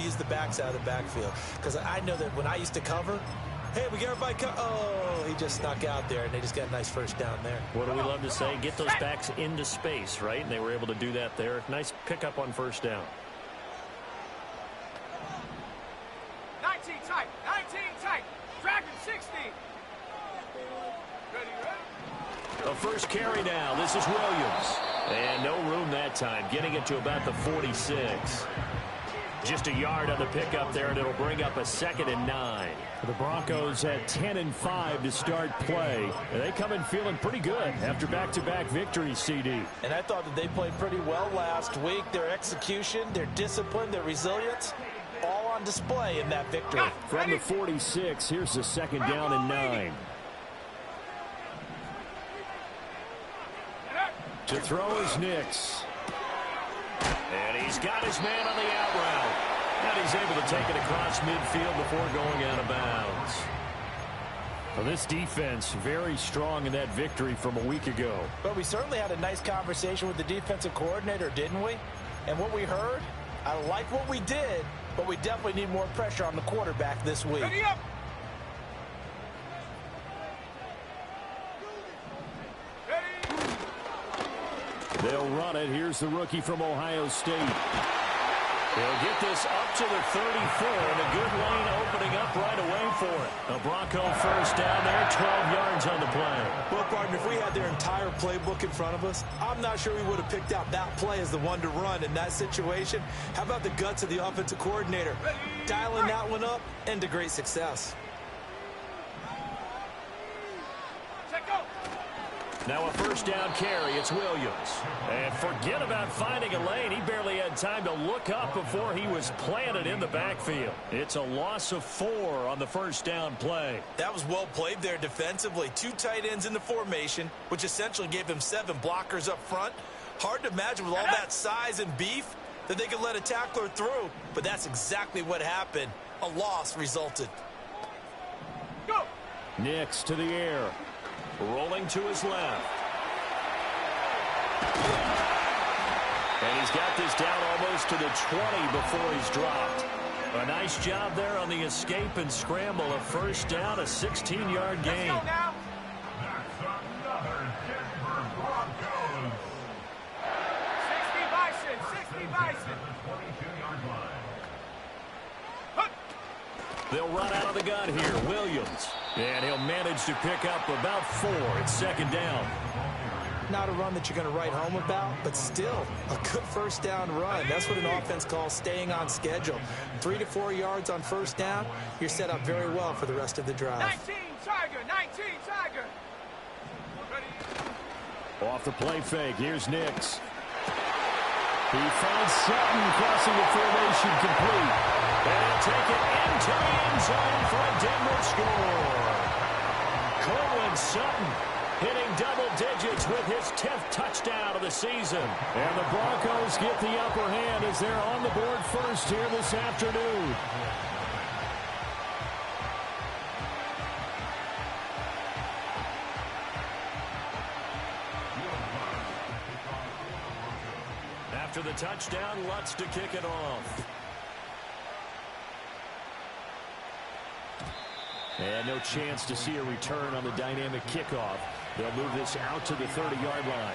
use the backside of the backfield. Because I know that when I used to cover, hey, we get everybody oh, he just snuck out there, and they just got a nice first down there. What do we love to say? Get those backs into space, right? And they were able to do that there. Nice pickup on first down. 19 tight. 19 tight. Dragon 60. The first carry now. This is Williams. And no room that time. Getting it to about the 46. Just a yard on the pickup there, and it'll bring up a 2nd and 9. The Broncos at 10-5 to start play. And they come in feeling pretty good after back-to-back victories, CD. And I thought that they played pretty well last week. Their execution, their discipline, their resilience, all on display in that victory. From the 46, here's the 2nd down and 9. To throw is Nix. And he's got his man on the out route. And he's able to take it across midfield before going out of bounds. Well, this defense very strong in that victory from a week ago. But we certainly had a nice conversation with the defensive coordinator, didn't we? And what we heard, I like what we did, but we definitely need more pressure on the quarterback this week. Ready up. They'll run it. Here's the rookie from Ohio State. They'll get this up to the 34, and a good lane opening up right away for it. A Bronco first down there, 12 yards on the play. Well, partner, if we had their entire playbook in front of us, I'm not sure we would have picked out that play as the one to run in that situation. How about the guts of the offensive coordinator? Dialing that one up into great success. Now a first down carry. It's Williams. And forget about finding a lane. He barely had time to look up before he was planted in the backfield. It's a loss of 4 on the first down play. That was well played there defensively. 2 tight ends in the formation, which essentially gave him 7 blockers up front. Hard to imagine with all that size and beef that they could let a tackler through. But that's exactly what happened. A loss resulted. Go! Nix to the air. Rolling to his left. And he's got this down almost to the 20 before he's dropped. A nice job there on the escape and scramble. A first down, a 16-yard gain. Let's go now. 60 Bison. They'll run out of the gun here. Williams. And he'll manage to pick up about 4. It's 2nd down. Not a run that you're going to write home about, but still a good first down run. That's what an offense calls staying on schedule. 3 to 4 yards on first down, you're set up very well for the rest of the drive. 19 Tiger. Off the play fake. Here's Nix. He finds Sutton crossing the formation complete. And he'll take it into the end zone for a Denver score. Courtland Sutton hitting double digits with his 10th touchdown of the season. And the Broncos get the upper hand as they're on the board first here this afternoon. After the touchdown, Lutz to kick it off. And no chance to see a return on the dynamic kickoff. They'll move this out to the 30-yard line.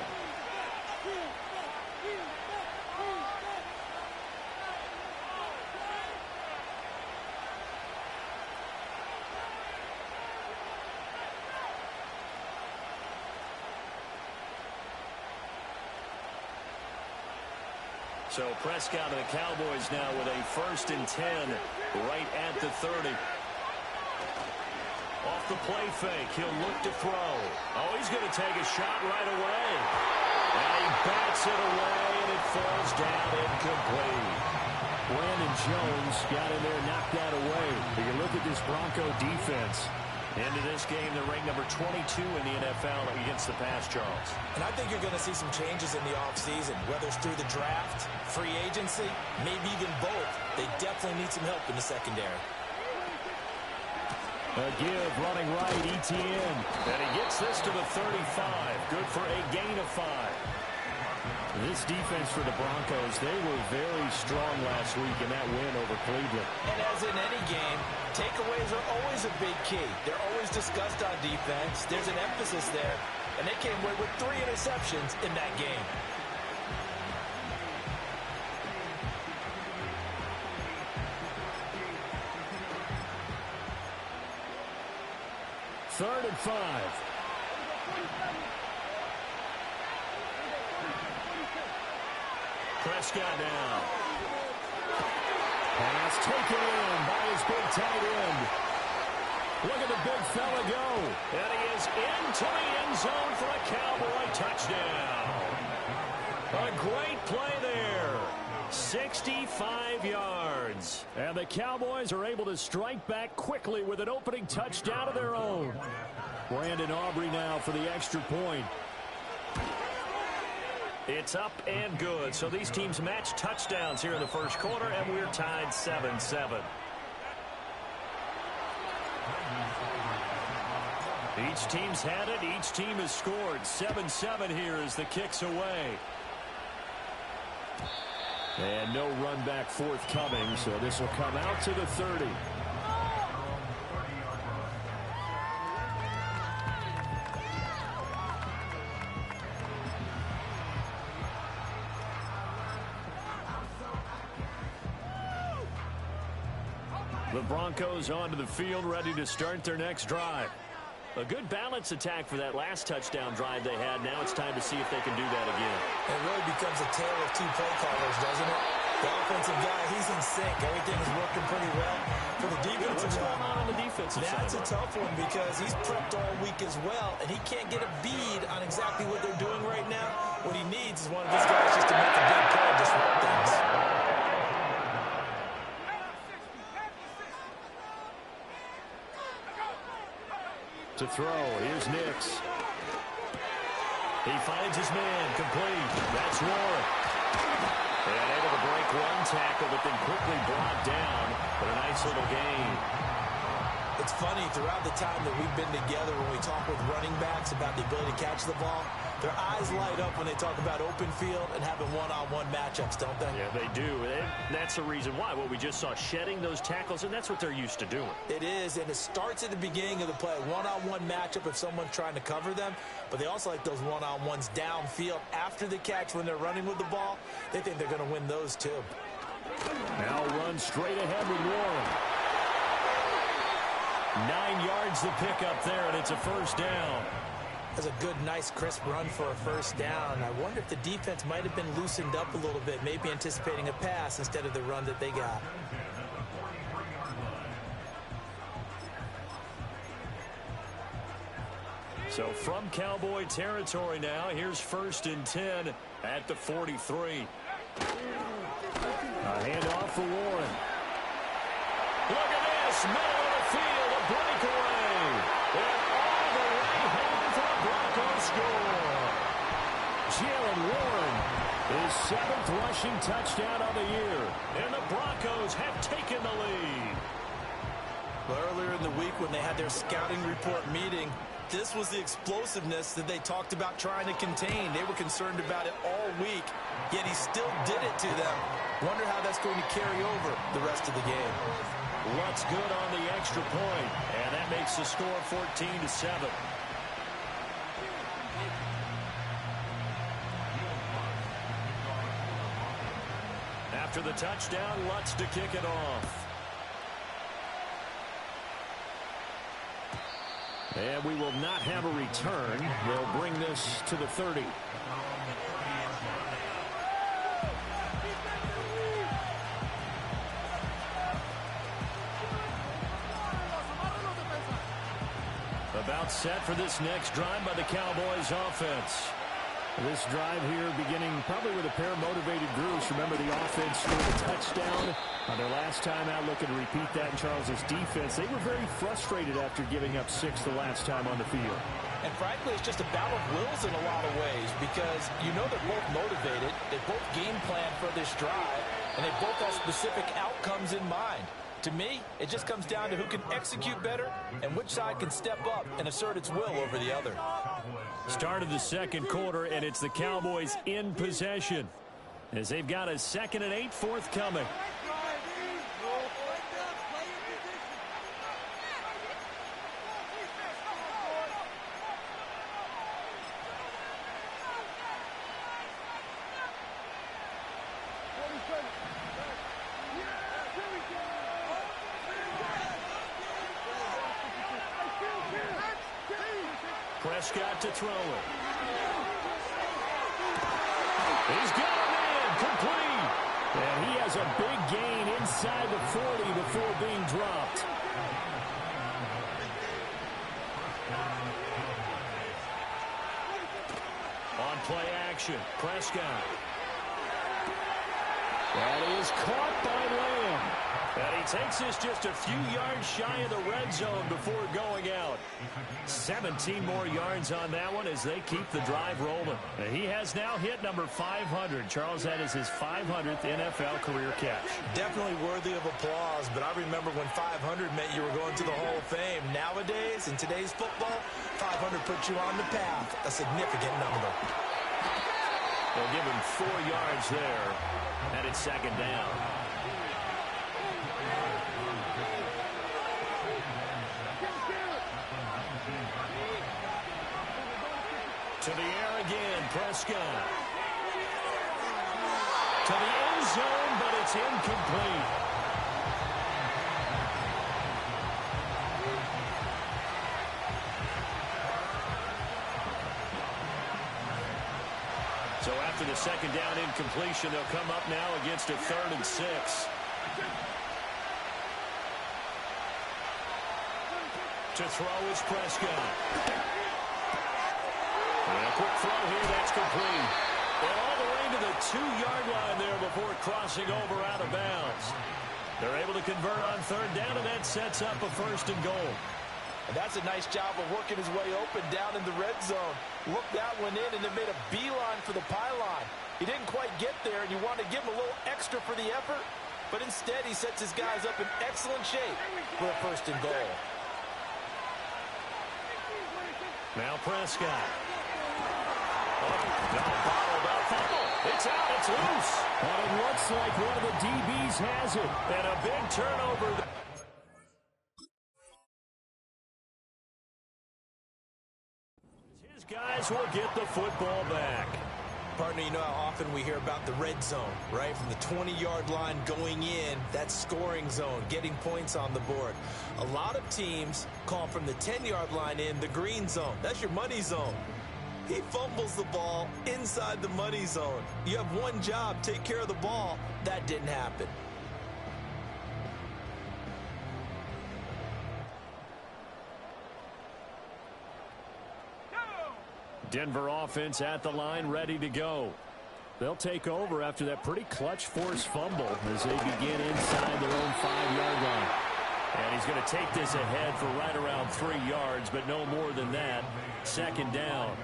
So Prescott and the Cowboys now with a 1st and 10 right at the 30. Off the play fake, he'll look to throw. Oh, he's going to take a shot right away. And he bats it away, and it falls down incomplete. Brandon Jones got in there, knocked that away. But you look at this Bronco defense. Into this game, they're ranked number 22 in the NFL against the pass, Charles. And I think you're going to see some changes in the offseason, whether it's through the draft, free agency, maybe even both. They definitely need some help in the secondary. A give, running right, Etienne. And he gets this to the 35. Good for a gain of 5. This defense for the Broncos, they were very strong last week in that win over Cleveland. And as in any game, takeaways are always a big key. They're always discussed on defense. There's an emphasis there. And they came away with 3 interceptions in that game. Third and 5. Prescott now. Pass taken in by his big tight end. Look at the big fella go. And he is into the end zone for a Cowboy touchdown. A great play there. 65 yards. And the Cowboys are able to strike back quickly with an opening touchdown of their own. Brandon Aubrey now for the extra point. It's up and good. So these teams match touchdowns here in the first quarter, and we're tied 7-7. Each team's had it. Each team has scored. 7-7 here as the kick's away. And no run back forthcoming, so this will come out to the 30. The Broncos onto the field, ready to start their next drive. A good balance attack for that last touchdown drive they had. Now it's time to see if they can do that again. It really becomes a tale of two play callers, doesn't it? The offensive guy, he's in sync. Everything is working pretty well. For the defensive What's guy, going on the defensive side? that's a tough one because he's prepped all week as well, and he can't get a bead on exactly what they're doing right now. What he needs is one of his guys just to make a big play and disrupt things. To throw, here's Nix. He finds his man, complete. That's Warren. And able to break one tackle, but then quickly brought down. But a nice little gain. It's funny, throughout the time that we've been together, when we talk with running backs about the ability to catch the ball, their eyes light up when they talk about open field and having one-on-one matchups, don't they? Yeah, they do. And that's the reason why. What we just saw, shedding those tackles, and that's what they're used to doing. It is, and it starts at the beginning of the play. One-on-one matchup if someone's trying to cover them, but they also like those one-on-ones downfield after the catch when they're running with the ball. They think they're going to win those too. Now run straight ahead with Warren. 9 yards the pickup there, and it's a first down. That's a good, nice, crisp run for a first down. I wonder if the defense might have been loosened up a little bit, maybe anticipating a pass instead of the run that they got. So from Cowboy territory now, here's 1st and 10 at the 43. A handoff for Warren. Look at this, middle of the field, a breakaway. And all the way home for a Broncos score. Jaylen Warren, his 7th rushing touchdown of the year. And the Broncos have taken the lead. Well, earlier in the week when they had their scouting report meeting, this was the explosiveness that they talked about trying to contain. They were concerned about it all week, yet he still did it to them. Wonder how that's going to carry over the rest of the game. Lutz good on the extra point, and that makes the score 14-7. After the touchdown, Lutz to kick it off. And we will not have a return. They'll bring this to the 30. About set for this next drive by the Cowboys offense. This drive here beginning probably with a pair of motivated Bruce. Remember, the offense scored a touchdown on their last time out, looking to repeat that in Charles' defense. They were very frustrated after giving up 6 the last time on the field. And frankly, it's just a battle of wills in a lot of ways because you know they're both motivated, they both game plan for this drive, and they both have specific outcomes in mind. To me, it just comes down to who can execute better and which side can step up and assert its will over the other. Start of the second quarter, and it's the Cowboys in possession as they've got a 2nd and 8 forthcoming. Prescott to throw it. He's got a man complete. And he has a big gain inside the 40 before being dropped. On play action, Prescott. That is caught by Lamb. And he takes this just a few yards shy of the red zone before going out. 17 more yards on that one as they keep the drive rolling. And he has now hit number 500. Charles, that is his 500th NFL career catch. Definitely worthy of applause, but I remember when 500 meant you were going to the Hall of Fame. Nowadays, in today's football, 500 puts you on the path, a significant number. They'll give him 4 yards there, and it's 2nd down. To the air again, Prescott. To the end zone, but it's incomplete. So after the 2nd down incompletion, they'll come up now against a 3rd and 6. To throw is Prescott. And a quick throw here, that's complete. And all the way to the 2-yard line there before crossing over out of bounds. They're able to convert on 3rd down, and that sets up a 1st and goal. And that's a nice job of working his way open down in the red zone. Looked that one in and then made a beeline for the pylon. He didn't quite get there, and you want to give him a little extra for the effort, but instead he sets his guys up in excellent shape for a 1st and goal. Now Prescott. It's out, it's loose. And it looks like one of the DBs has it. And a big turnover. His guys will get the football back. Partner, you know how often we hear about the red zone, right? From the 20-yard line going in, that scoring zone, getting points on the board. A lot of teams call from the 10-yard line in the green zone. That's your money zone. He fumbles the ball inside the money zone. You have one job, take care of the ball. That didn't happen. Denver offense at the line, ready to go. They'll take over after that pretty clutch forced fumble as they begin inside their own 5-yard line. And he's going to take this ahead for right around 3 yards, but no more than that. 2nd down.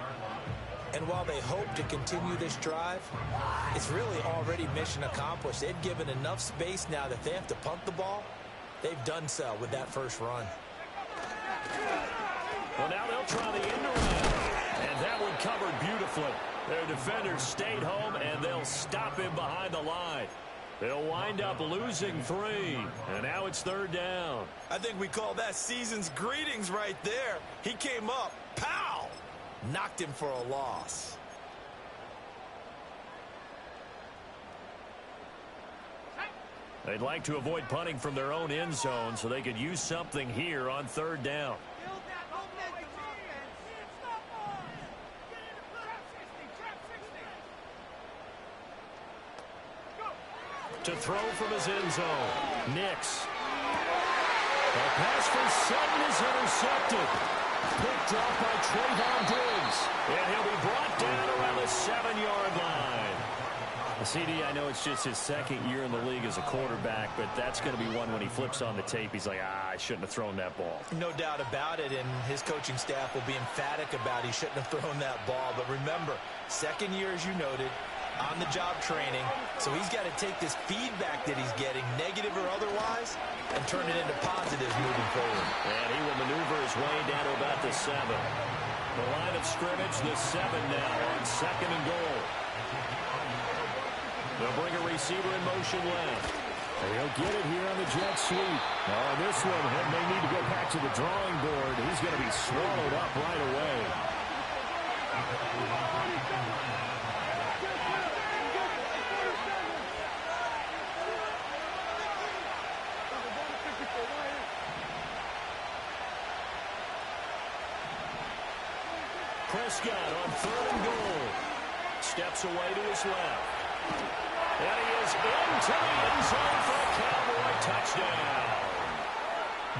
And while they hope to continue this drive, it's really already mission accomplished. They've given enough space now that they have to punt the ball. They've done so with that first run. Well, now they'll try the end around. And that one covered beautifully. Their defenders stayed home, and they'll stop him behind the line. They'll wind up losing 3. And now it's 3rd down. I think we call that season's greetings right there. He came up, pow! Knocked him for a loss. They'd like to avoid punting from their own end zone so they could use something here on 3rd down. To throw from his end zone, Nix. A pass for Sutton is intercepted. Picked off by Trayvon Diggs. And he'll be brought down around the 7-yard line. CD, I know it's just his 2nd year in the league as a quarterback, but that's going to be one when he flips on the tape. He's like, I shouldn't have thrown that ball. No doubt about it, and his coaching staff will be emphatic about he shouldn't have thrown that ball. But remember, 2nd year, as you noted, on-the-job training, so he's got to take this feedback that he's getting, negative or otherwise, and turn it into positives moving forward. And he will maneuver his way down to about the 7. The line of scrimmage, the 7 now on 2nd and goal. They'll bring a receiver in motion left. He'll get it here on the jet sweep. Oh, this one, he may need to go back to the drawing board. He's going to be swallowed up right away. Prescott on 3rd and goal. Steps away to his left. And he is into the end zone for a Cowboy touchdown.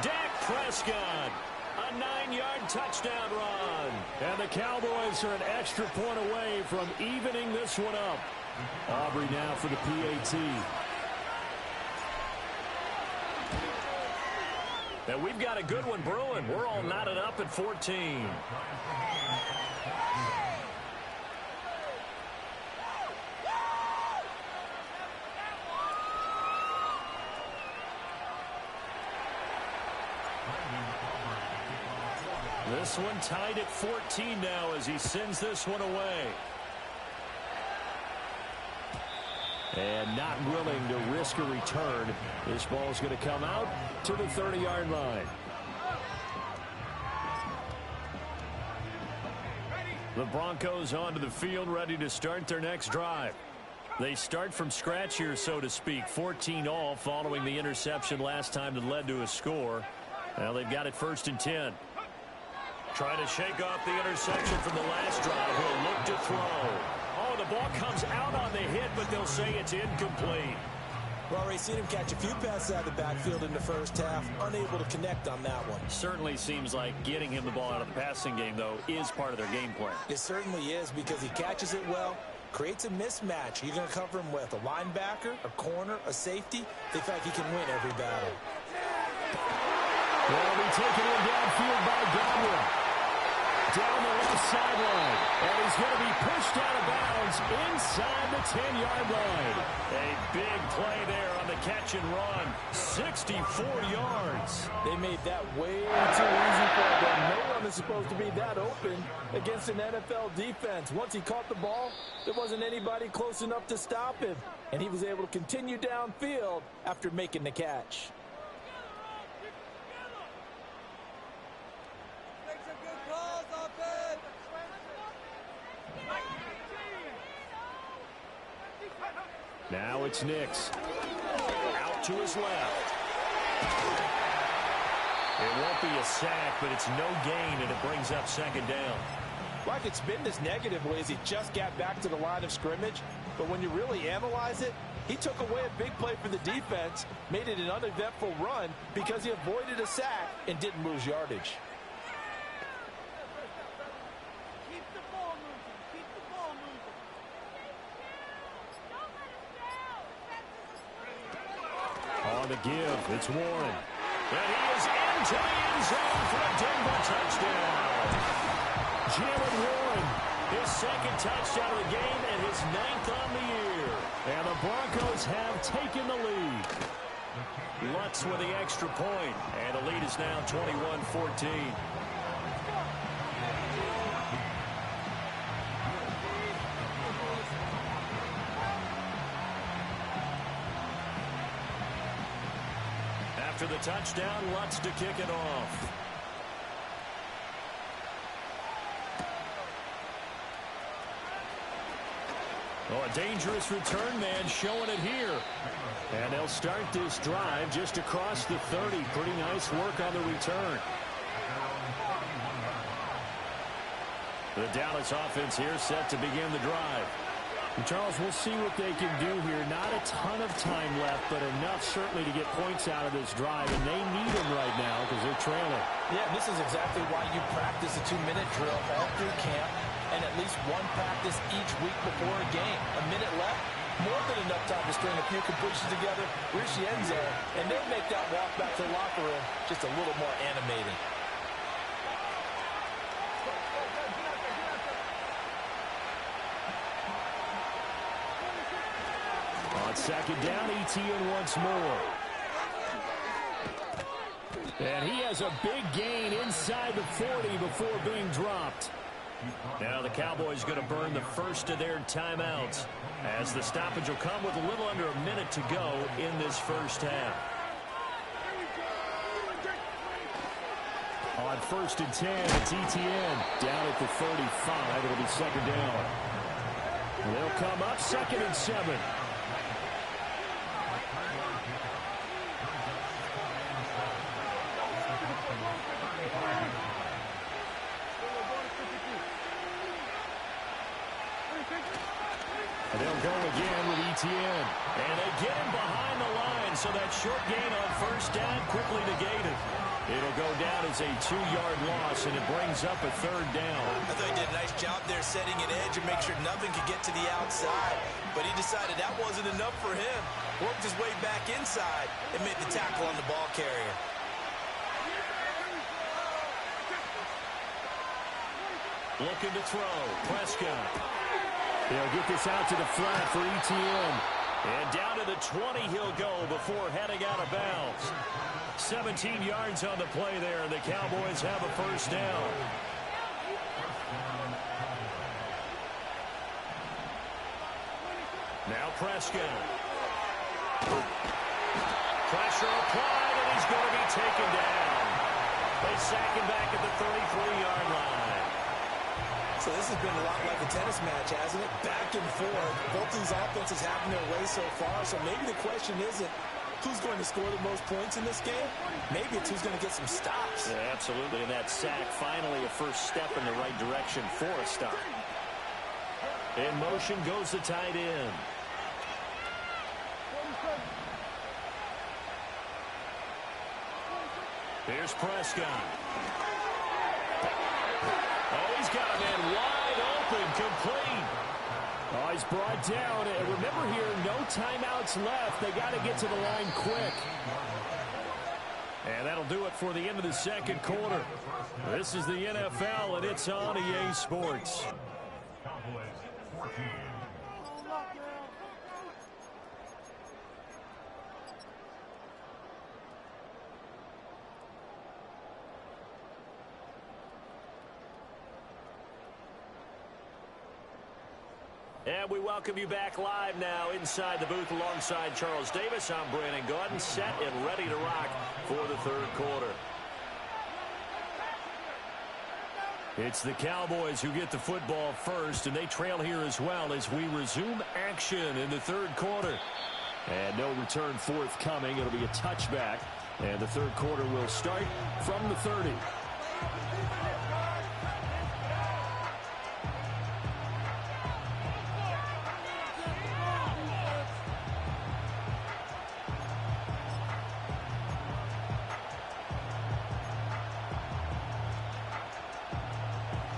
Dak Prescott, a 9-yard touchdown run. And the Cowboys are an extra point away from evening this one up. Aubrey now for the PAT. And we've got a good one brewing. We're all knotted up at 14. This one tied at 14 now as he sends this one away. And not willing to risk a return. This ball is going to come out to the 30-yard line. The Broncos onto the field, ready to start their next drive. They start from scratch here, so to speak. 14 all following the interception last time that led to a score. Well, they've got it 1st and 10. Trying to shake off the interception from the last drive. He'll look to throw. Oh, the ball comes out on the hit, but they'll say it's incomplete. Well, already seen him catch a few passes out of the backfield in the first half. Unable to connect on that one. Certainly seems like getting him the ball out of the passing game, though, is part of their game plan. It certainly is because he catches it well, creates a mismatch. You're going to cover him with a linebacker, a corner, a safety. They feel like he can win every battle. Well, be taken in downfield by Godwin. Down the left sideline. And he's going to be pushed out of bounds inside the 10-yard line. A big play there on the catch and run. 64 yards. They made that way too easy for them. No one is supposed to be that open against an NFL defense. Once he caught the ball, there wasn't anybody close enough to stop him. And he was able to continue downfield after making the catch. Now it's Nix. Out to his left. It won't be a sack, but it's no gain, and it brings up 2nd down. Like it's been this negative ways, he just got back to the line of scrimmage. But when you really analyze it, he took away a big play for the defense, made it an uneventful run because he avoided a sack and didn't lose yardage. On the give, it's Warren. And he is into the end zone for a Denver touchdown. Jalen Warren, his 2nd touchdown of the game and his 9th on the year. And the Broncos have taken the lead. Lutz with the extra point, and the lead is now 21-14. After the touchdown, Lutz to kick it off. Oh, a dangerous return man showing it here. And they'll start this drive just across the 30. Pretty nice work on the return. The Dallas offense here set to begin the drive. Charles, we'll see what they can do here. Not a ton of time left, but enough certainly to get points out of this drive, and they need them right now because they're trailing. Yeah, this is exactly why you practice a 2-minute drill all through camp and at least one practice each week before a game. A minute left, more than enough time to string a few completions together, reach the end zone, and then make that walk back to the locker room just a little more animated. second down, ETN once more. And he has a big gain inside the 40 before being dropped. Now the Cowboys going to burn the first of their timeouts as the stoppage will come with a little under a minute to go in this first half. On 1st and 10, it's ETN down at the 35. It'll be second down. They'll come up 2nd and 7. And they'll go again with ETN. And they get him behind the line, so that short gain on 1st down quickly negated. It'll go down as a 2-yard loss, and it brings up a 3rd down. I thought he did a nice job there setting an edge and make sure nothing could get to the outside. But he decided that wasn't enough for him. Worked his way back inside and made the tackle on the ball carrier. Looking to throw. Prescott. They'll get this out to the flat for ETN. And down to the 20 he'll go before heading out of bounds. 17 yards on the play there, and the Cowboys have a 1st down. Now Prescott. Pressure applied, and he's going to be taken down. They sack him back at the 33-yard line. So this has been a lot like a tennis match, hasn't it? Back and forth. Both these offenses having their way so far. So maybe the question isn't who's going to score the most points in this game. Maybe it's who's going to get some stops. Yeah, absolutely. And that sack, finally a first step in the right direction for a stop. In motion goes the tight end. Here's Prescott. Oh, he's got a man wide open, complete. Oh, he's brought down. And remember here, no timeouts left. They got to get to the line quick. And that'll do it for the end of the second quarter. This is the NFL, and it's on EA Sports. And we welcome you back live now inside the booth alongside Charles Davis. I'm Brandon Gaudin, set and ready to rock for the 3rd quarter. It's the Cowboys who get the football first, and they trail here as well as we resume action in the 3rd quarter. And no return forthcoming. It'll be a touchback, and the 3rd quarter will start from the 30.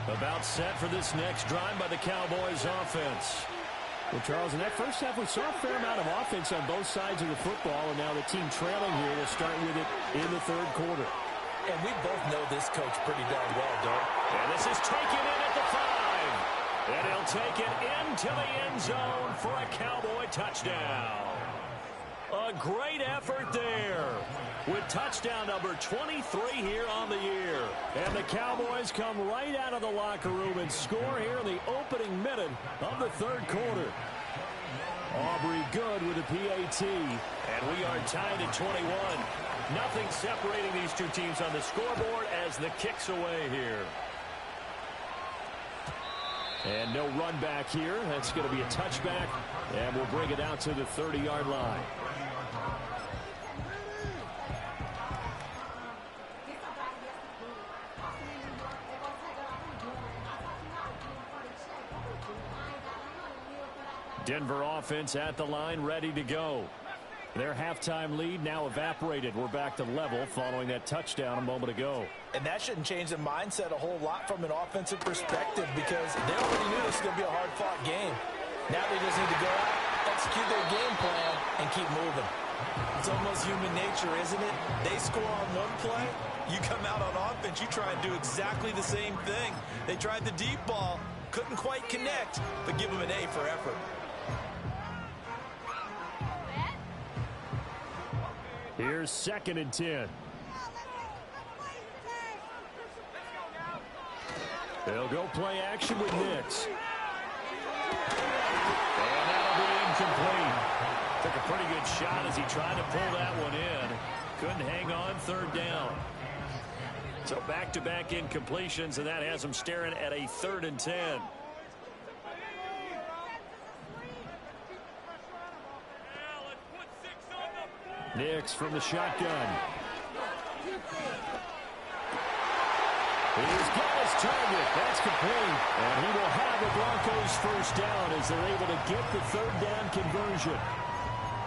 About set for this next drive by the Cowboys offense. Well, Charles, in that first half, we saw a fair amount of offense on both sides of the football, and now the team trailing here will start with it in the 3rd quarter. And we both know this coach pretty darn well, Doug. And this is taken in at the 5. And he'll take it into the end zone for a Cowboy touchdown. A great effort there with touchdown number 23 here on the year. And the Cowboys come right out of the locker room and score here in the opening minute of the 3rd quarter. Aubrey Good with a PAT. And we are tied at 21. Nothing separating these two teams on the scoreboard as the kick's away here. And no run back here. That's going to be a touchback. And we'll bring it out to the 30-yard line. Denver offense at the line, ready to go. Their halftime lead now evaporated. We're back to level following that touchdown a moment ago. And that shouldn't change the mindset a whole lot from an offensive perspective because they already knew this was going to be a hard-fought game. Now they just need to go out, execute their game plan, and keep moving. It's almost human nature, isn't it? They score on one play, you come out on offense, you try and do exactly the same thing. They tried the deep ball, couldn't quite connect, but give them an A for effort. Here's 2nd and 10. They'll go play action with Nix. And that'll be incomplete. Took a pretty good shot as he tried to pull that one in. Couldn't hang on, 3rd down. So back-to-back incompletions, and that has him staring at a 3rd and 10. Nix from the shotgun. He's got his target. That's complete. And he will have the Broncos 1st down as they're able to get the 3rd down conversion.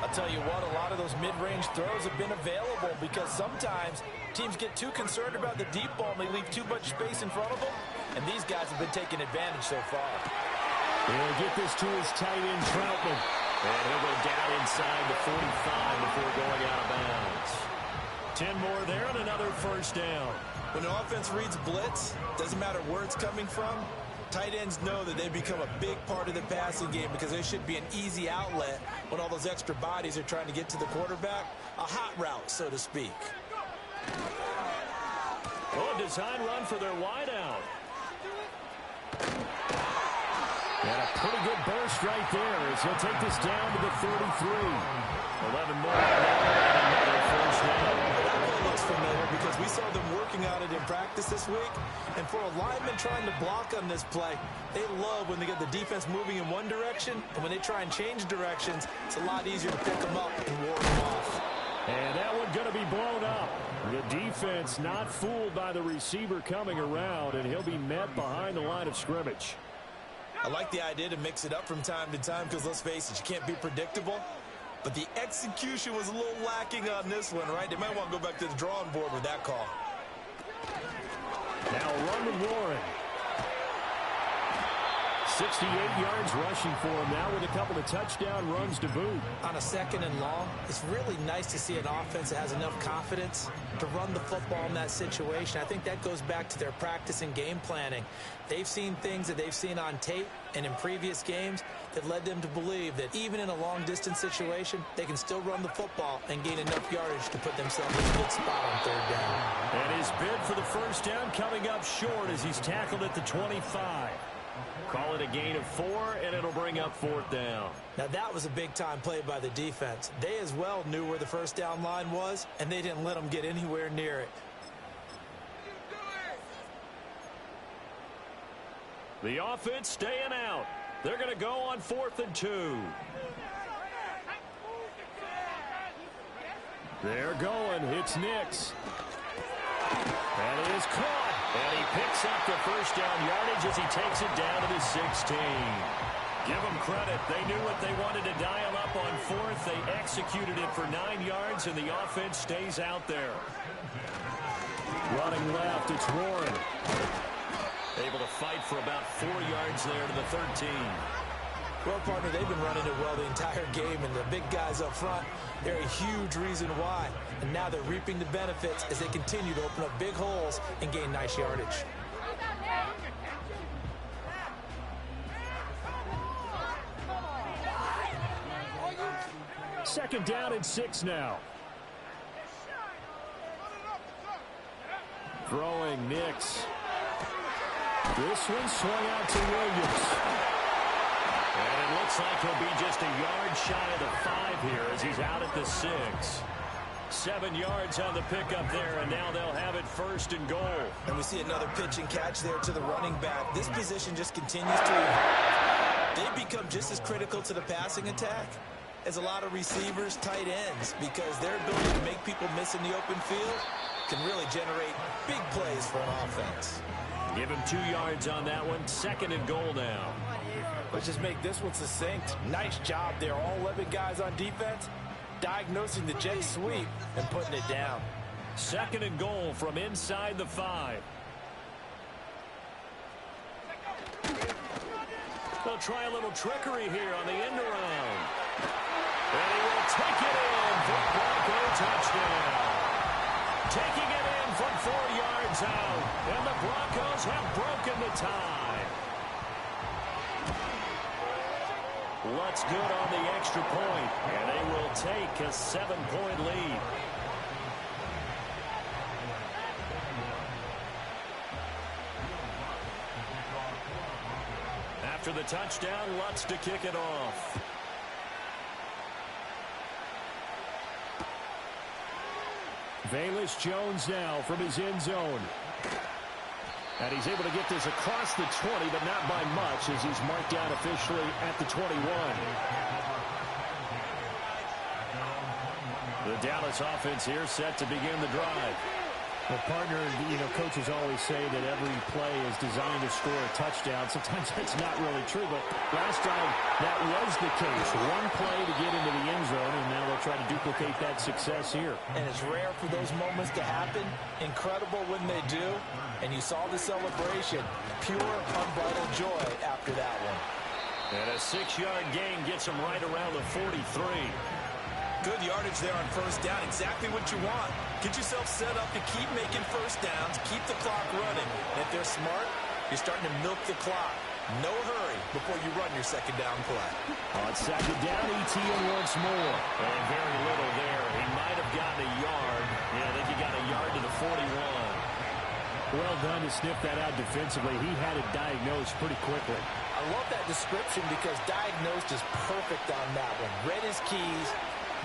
I'll tell you what, a lot of those mid-range throws have been available because sometimes teams get too concerned about the deep ball and they leave too much space in front of them. And these guys have been taking advantage so far. He'll get this to his tight end, Troutman. And he'll go down inside the 45 before going out of bounds. 10 more there and another 1st down. When an offense reads blitz, doesn't matter where it's coming from, tight ends know that they become a big part of the passing game because there should be an easy outlet when all those extra bodies are trying to get to the quarterback. A hot route, so to speak. Oh, a design run for their wideout. And a pretty good burst right there as he'll take this down to the 33. 11 more and another 1st down. That looks familiar because we saw them working on it in practice this week. And for a lineman trying to block on this play, they love when they get the defense moving in one direction. And when they try and change directions, it's a lot easier to pick them up and ward them off. And that one going to be blown up. The defense not fooled by the receiver coming around, and he'll be met behind the line of scrimmage. I like the idea to mix it up from time to time because, let's face it, you can't be predictable. But the execution was a little lacking on this one, right? They might want to go back to the drawing board with that call. Now run with Warren. 68 yards rushing for him now with a couple of touchdown runs to boot. On a 2nd and long, it's really nice to see an offense that has enough confidence to run the football in that situation. I think that goes back to their practice and game planning. They've seen things that they've seen on tape and in previous games that led them to believe that even in a long-distance situation, they can still run the football and gain enough yardage to put themselves in a good spot on 3rd down. And his bid for the 1st down coming up short as he's tackled at the 25. Call it a gain of 4, and it'll bring up 4th down. Now, that was a big-time play by the defense. They as well knew where the 1st down line was, and they didn't let them get anywhere near it. The offense staying out. They're going to go on 4th and 2. They're going. It's Nix. And it is caught. And he picks up the 1st down yardage as he takes it down to the 16. Give them credit. They knew what they wanted to dial up on 4th. They executed it for 9 yards, and the offense stays out there. Running left, it's Warren. Able to fight for about 4 yards there to the 13. Well, partner, they've been running it well the entire game, and the big guys up front, they're a huge reason why. And now they're reaping the benefits as they continue to open up big holes and gain nice yardage. Second down and 6 now. Throwing Nix. This one swung out to Williams. And it looks like he'll be just a yard shy of the 5 here as he's out at the 6. 7 yards on the pickup there, and now they'll have it 1st and goal. And we see another pitch and catch there to the running back. This position just continues to evolve. They become just as critical to the passing attack as a lot of receivers, tight ends, because their ability to make people miss in the open field can really generate big plays for an offense. Give him 2 yards on that one. 2nd and goal now. Let's just make this one succinct. Nice job there. All 11 guys on defense diagnosing the jet sweep and putting it down. 2nd and goal from inside the 5. They'll try a little trickery here on the end around. And he will take it in for a Bronco touchdown. Taking it in from 4 yards out. And the Broncos have broken the tie. Lutz good on the extra point, and they will take a 7-point lead. After the touchdown, Lutz to kick it off. Velus Jones now from his end zone. And he's able to get this across the 20, but not by much as he's marked down officially at the 21. The Dallas offense here set to begin the drive. Well, partner, coaches always say that every play is designed to score a touchdown. Sometimes that's not really true, but last time that was the case. One play to get into the end zone, and now they'll try to duplicate that success here. And it's rare for those moments to happen. Incredible when they do. And you saw the celebration. Pure, unbridled joy after that one. And a 6-yard gain gets him right around the 43. Good yardage there on first down. Exactly what you want. Get yourself set up to keep making first downs, keep the clock running. And if they're smart, you're starting to milk the clock. No hurry before you run your second down play. On second down, ETN once more. And very little there. He might have gotten a yard. Yeah, I think he got a yard to the 41. Well done to sniff that out defensively. He had it diagnosed pretty quickly. I love that description because diagnosed is perfect on that one. Read his keys,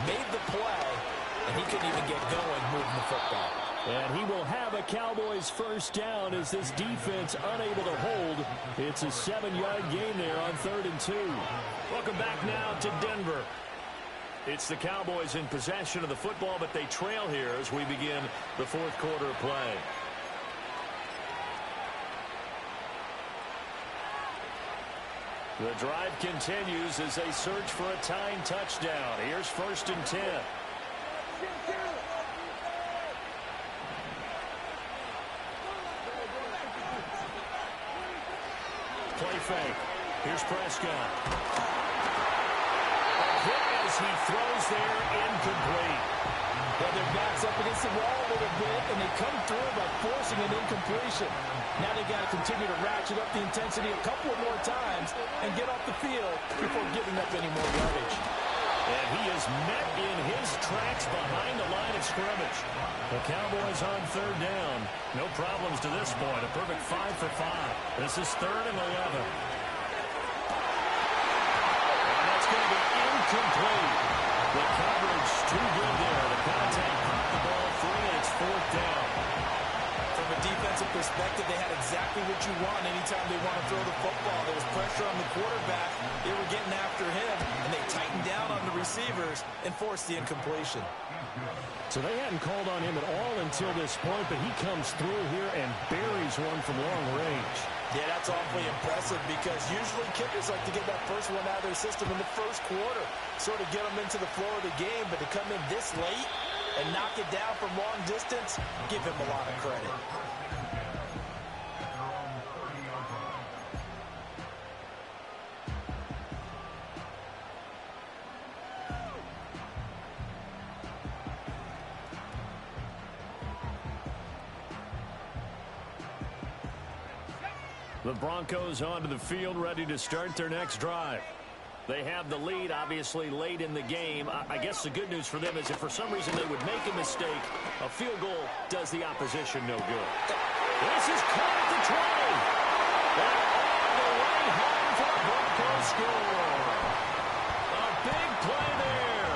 made the play, and he couldn't even get going moving the football. And he will have a Cowboys first down as this defense unable to hold. It's a 7-yard gain there on 3rd and 2. Welcome back now to Denver. It's the Cowboys in possession of the football, but they trail here as we begin the 4th quarter of play. The drive continues as they search for a tying touchdown. Here's 1st and 10. Play fake. Here's Prescott. A hit as he throws there, incomplete. Well, their back's up against the wall a little bit, and they come through by forcing an incompletion. Now they got to continue to ratchet up the intensity a couple of more times and get off the field before giving up any more yardage. And he is met in his tracks behind the line of scrimmage. The Cowboys on 3rd down. No problems to this point. A perfect 5 for 5. This is 3rd and 11. And that's going to be incomplete. The coverage too good there. The contact caught the ball free, and it's 4th down. From a defensive perspective, they had exactly what you want anytime they want to throw the football. There was pressure on the quarterback. They were getting after him, and they tightened down on the receivers and forced the incompletion. So they hadn't called on him at all until this point, but he comes through here and buries one from long range. Yeah, that's awfully impressive because usually kickers like to get that first one out of their system in the first quarter, sort of get them into the flow of the game, but to come in this late and knock it down from long distance, give him a lot of credit. The Broncos onto the field, ready to start their next drive. They have the lead, obviously, late in the game. I guess the good news for them is if for some reason they would make a mistake, a field goal does the opposition no good. This is caught at the 20. And on the way home for the Broncos score. A big play there.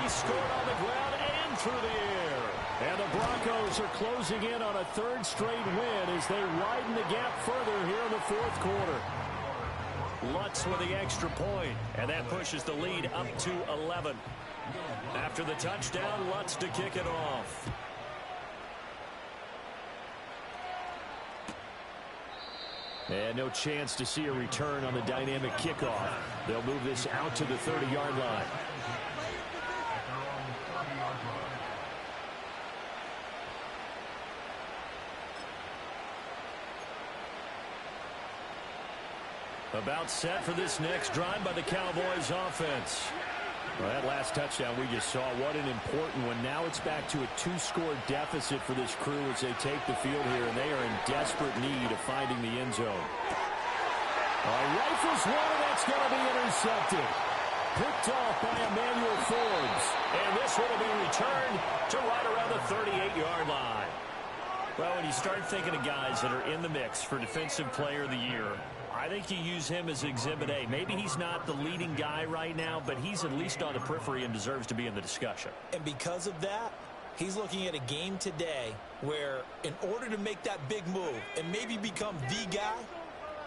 He scored on the ground and through the air. And the Broncos are closing in on a 3rd straight win as they widen the gap further here in the 4th quarter. Lutz with the extra point, and that pushes the lead up to 11. After the touchdown, Lutz to kick it off. And no chance to see a return on the dynamic kickoff. They'll move this out to the 30-yard line. About set for this next drive by the Cowboys offense. Well, that last touchdown we just saw, what an important one. Now it's back to a 2-score deficit for this crew as they take the field here, and they are in desperate need of finding the end zone. Rifles one, and that's going to be intercepted. Picked off by Emmanuel Forbes. And this one will be returned to right around the 38-yard line. Well, when you start thinking of guys that are in the mix for Defensive Player of the Year, I think you use him as Exhibit A. Maybe he's not the leading guy right now, but he's at least on the periphery and deserves to be in the discussion. And because of that, he's looking at a game today where in order to make that big move and maybe become the guy,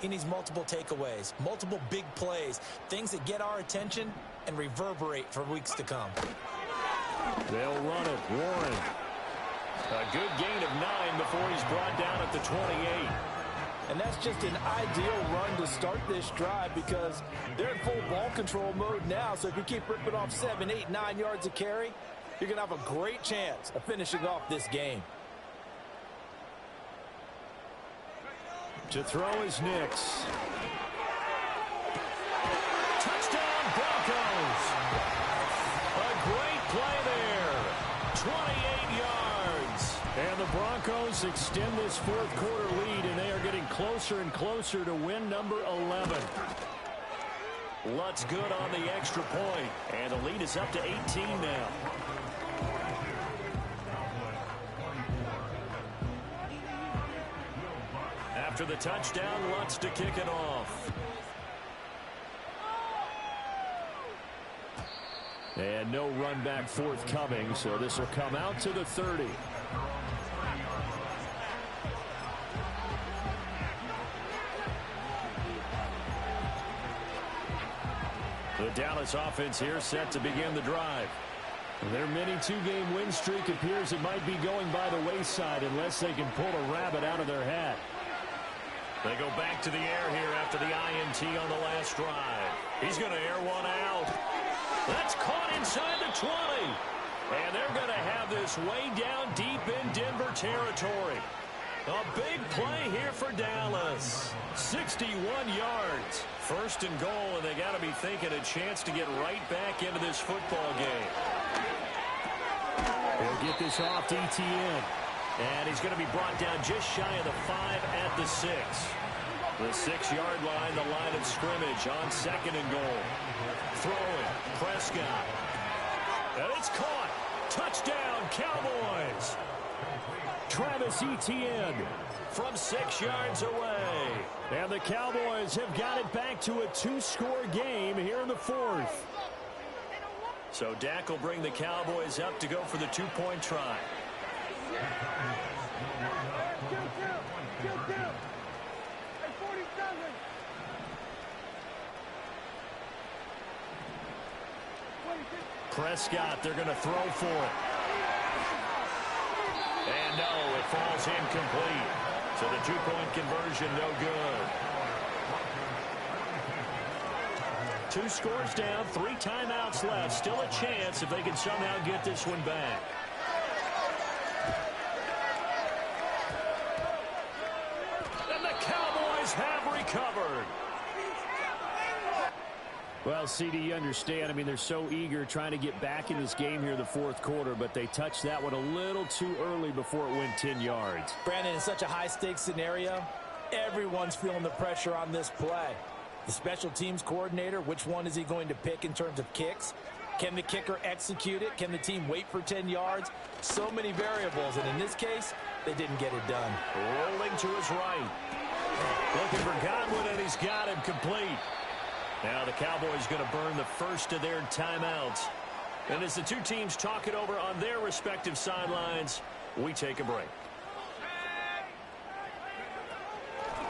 he needs multiple takeaways, multiple big plays, things that get our attention and reverberate for weeks to come. They'll run it. Warren. A good gain of 9 before he's brought down at the 28. And that's just an ideal run to start this drive because they're in full ball control mode now. So if you keep ripping off 7, 8, 9 yards of carry, you're going to have a great chance of finishing off this game. To throw is Nix. Touchdown Broncos. A great play there. 28 yards. And the Broncos extend this fourth quarter lead, and they are getting closer and closer to win number 11. Lutz good on the extra point, and the lead is up to 18 now. After the touchdown, Lutz to kick it off. And no run back forthcoming, so this will come out to the 30. The Dallas offense here set to begin the drive. Their mini two-game win streak appears it might be going by the wayside unless they can pull a rabbit out of their hat. They go back to the air here after the INT on the last drive. He's going to air one out. That's caught inside the 20. And they're going to have this way down deep in Denver territory. A big play here for Dallas. 61 yards. First and goal, and they got to be thinking a chance to get right back into this football game. They'll get this off to Etienne. And he's going to be brought down just shy of the 5 at the 6. The 6-yard line, the line of scrimmage on second and goal. Throwing, Prescott. And it's caught. Touchdown, Cowboys. Travis Etienne from 6 yards away. And the Cowboys have got it back to a 2-score game here in the fourth. So Dak will bring the Cowboys up to go for the 2-point try. Prescott, they're going to throw for it. And no, it falls incomplete. So the 2-point conversion, no good. 2 scores down, 3 timeouts left. Still a chance if they can somehow get this one back. And the Cowboys have recovered. Well, CD, you understand. I mean, they're so eager trying to get back in this game here in the fourth quarter, but they touched that one a little too early before it went 10 yards. Brandon, in such a high-stakes scenario, everyone's feeling the pressure on this play. The special teams coordinator, which one is he going to pick in terms of kicks? Can the kicker execute it? Can the team wait for 10 yards? So many variables, and in this case, they didn't get it done. Rolling to his right. Looking for Godwin, and he's got him complete. Now the Cowboys going to burn the first of their timeouts. And as the two teams talk it over on their respective sidelines, we take a break.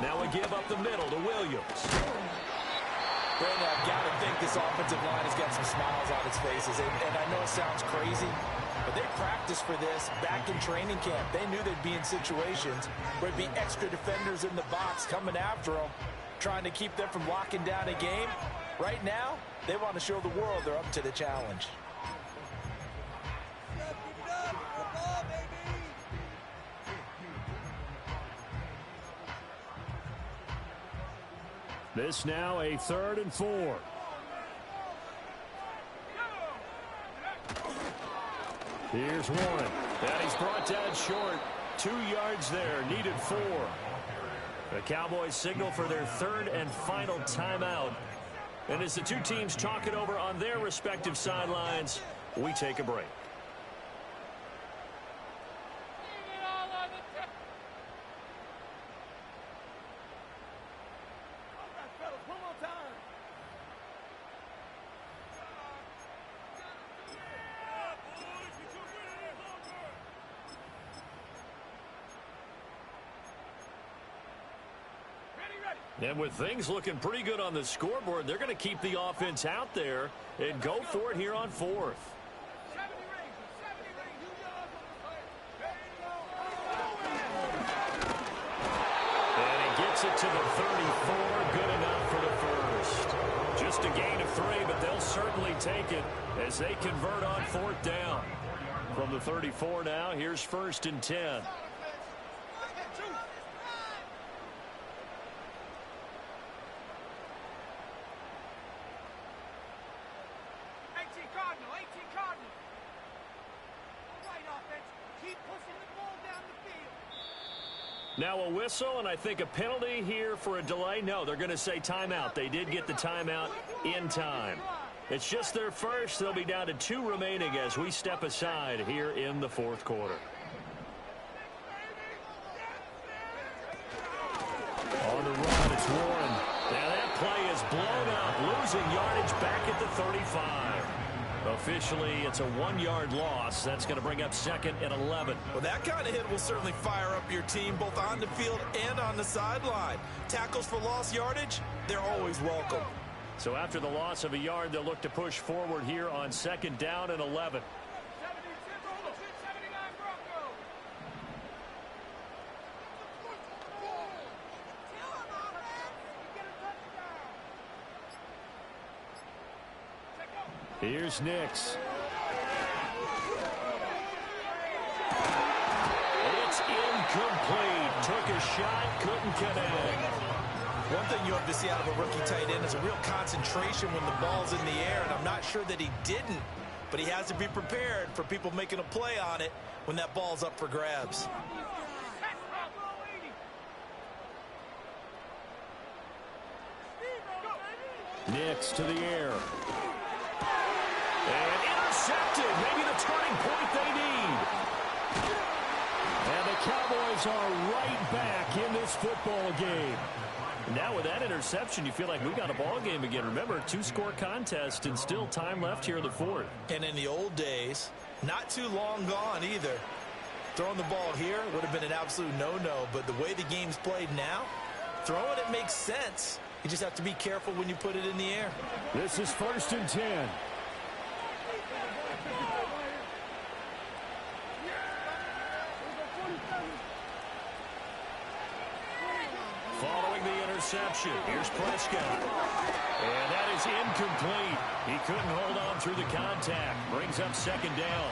Now we give up the middle to Williams. Brandon, I've got to think this offensive line has got some smiles on its faces. And I know it sounds crazy, but they practiced for this back in training camp. They knew they'd be in situations where there'd be extra defenders in the box coming after them, trying to keep them from locking down a game. Right now, they want to show the world they're up to the challenge. This now a 3rd and 4. Here's Warren. And he's brought down short. 2 yards there. Needed 4. The Cowboys signal for their 3rd and final timeout. And as the two teams talk it over on their respective sidelines, we take a break. And with things looking pretty good on the scoreboard, they're going to keep the offense out there and go for it here on fourth. 70 rings, 70 rings. And he gets it to the 34. Good enough for the first. Just a gain of 3, but they'll certainly take it as they convert on fourth down. From the 34 now, here's 1st and 10. Now a whistle, and I think a penalty here for a delay. No, they're going to say timeout. They did get the timeout in time. It's just their first. They'll be down to 2 remaining as we step aside here in the fourth quarter. On the run, it's Warren. Now that play is blown up, losing yardage back at the 35. Officially, it's a 1-yard loss. That's going to bring up 2nd and 11. Well, that kind of hit will certainly fire up your team both on the field and on the sideline. Tackles for lost yardage, they're always welcome. So after the loss of a yard, they'll look to push forward here on 2nd down and 11. Here's Nix. It's incomplete. Took a shot, couldn't connect. One thing you have to see out of a rookie tight end is a real concentration when the ball's in the air, and I'm not sure that he didn't, but he has to be prepared for people making a play on it when that ball's up for grabs. Nix to the air. And intercepted. Maybe the turning point they need. And the Cowboys are right back in this football game. Now with that interception, you feel like we got a ball game again. Remember, 2-score contest and still time left here in the fourth. And in the old days, not too long gone either. Throwing the ball here would have been an absolute no-no, but the way the game's played now, throwing it makes sense. You just have to be careful when you put it in the air. This is 1st and 10. Following the interception, here's Prescott. And that is incomplete. He couldn't hold on through the contact. Brings up 2nd down.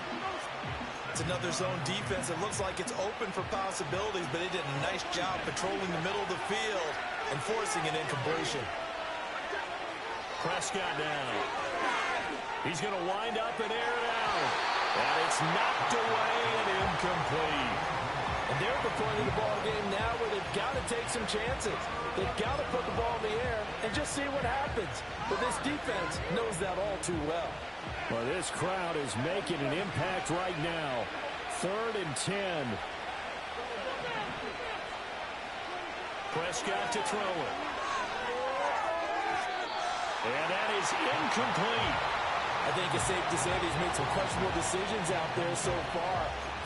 It's another zone defense. It looks like it's open for possibilities, but they did a nice job patrolling the middle of the field and forcing an incompletion. Prescott down. He's going to wind up and air it out. And it's knocked away and incomplete. And they're at the point of the ball game now where they've got to take some chances. They've got to put the ball in the air and just see what happens. But this defense knows that all too well. Well, this crowd is making an impact right now. 3rd and 10. Prescott to throw it. And that is incomplete. I think it's safe to say that he's made some questionable decisions out there so far.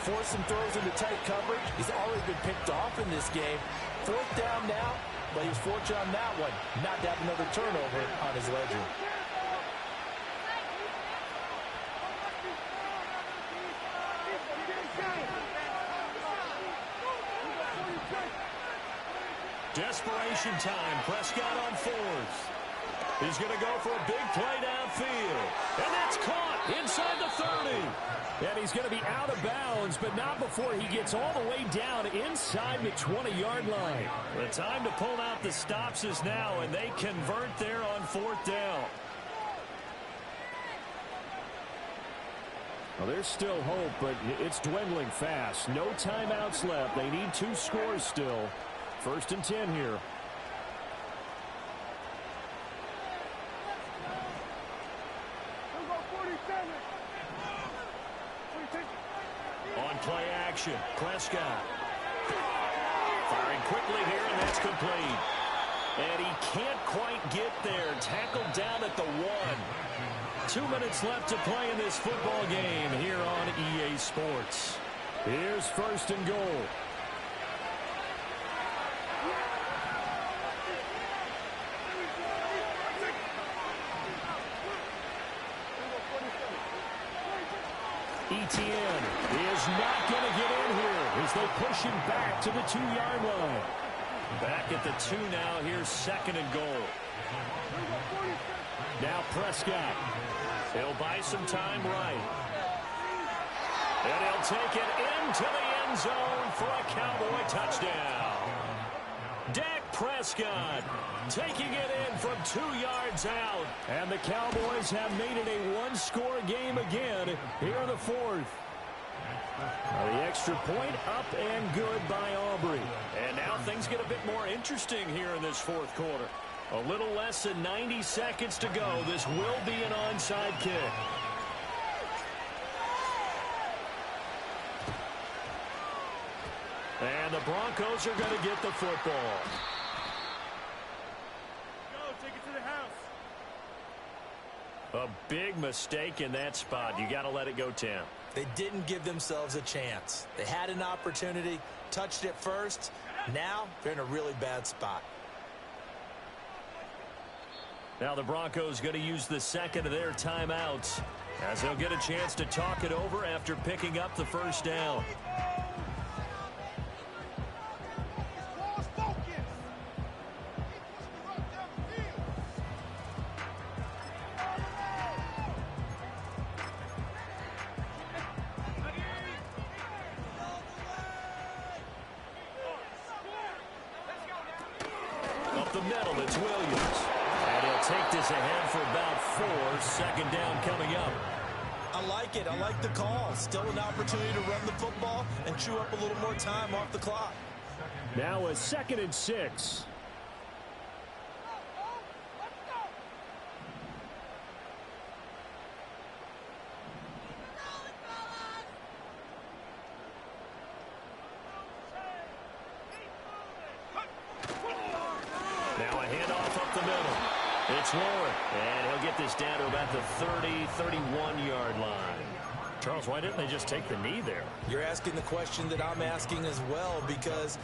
Forced some throws into tight coverage. He's already been picked off in this game. 4th down now, but he was fortunate on that one not to have another turnover on his ledger. Desperation time. Prescott on 4th. He's going to go for a big play downfield. And that's caught inside the 30. And he's going to be out of bounds, but not before he gets all the way down inside the 20-yard line. The time to pull out the stops is now, and they convert there on 4th down. Well, there's still hope, but it's dwindling fast. No timeouts left. They need 2 scores still. 1st and 10 here. On play action, Prescott. Firing quickly here, and that's complete. And he can't quite get there. Tackled down at the 1. 2 minutes left to play in this football game here on EA Sports. Here's 1st and goal. Etienne is not going to get in here as they push him back to the 2-yard line. Back at the 2 now. Here's 2nd and goal. Now Prescott. He'll buy some time right. And he'll take it into the end zone for a Cowboy touchdown. Dak Prescott taking it in from 2 yards out. And the Cowboys have made it a one-score game again here in the 4th. The extra point up and good by Aubrey. And now things get a bit more interesting here in this 4th quarter. A little less than 90 seconds to go. This will be an onside kick. And the Broncos are going to get the football. Go, take it to the house. A big mistake in that spot. You got to let it go, Tim. They didn't give themselves a chance. They had an opportunity, touched it first. Now they're in a really bad spot. Now the Broncos going to use the 2nd of their timeouts as they'll get a chance to talk it over after picking up the first down. Ball's focused. He pushed the rock down the field. Up the middle, it's Williams. And he'll take this ahead for about 4. 2nd down coming up. I like it. I like the call. Still an opportunity to run the football and chew up a little more time off the clock. Now a 2nd and 6. Now a handoff up the middle. It's Warren, and he'll get this down to about the 30, 31-yard line. Charles, why didn't they just take the knee there? You're asking the question that I'm asking as well, because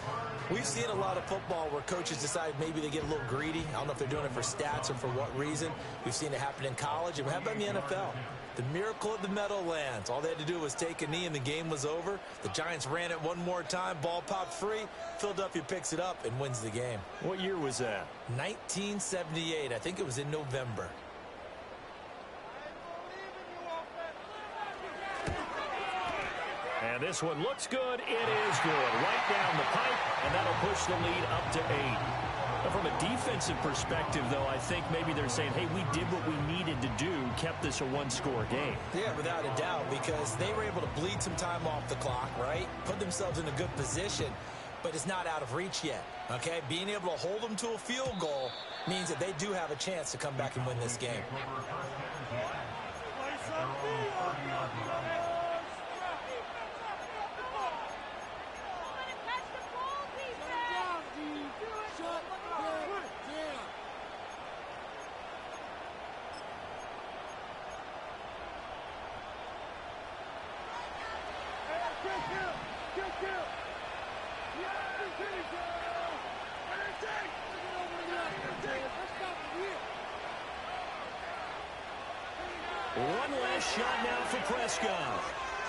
we've seen a lot of football where coaches decide maybe they get a little greedy. I don't know if they're doing it for stats or for what reason. We've seen it happen in college. And how about in the NFL? The miracle of the Meadowlands. All they had to do was take a knee and the game was over. The Giants ran it one more time. Ball popped free. Philadelphia picks it up and wins the game. What year was that? 1978. I think it was in November. And this one looks good. It is good. Right down the pipe, and that'll push the lead up to 8. Now, from a defensive perspective, though, I think maybe they're saying, hey, we did what we needed to do, kept this a one-score game. Yeah, without a doubt, because they were able to bleed some time off the clock, right? Put themselves in a good position, but it's not out of reach yet, okay? Being able to hold them to a field goal means that they do have a chance to come back and win this game. One last shot now for Prescott.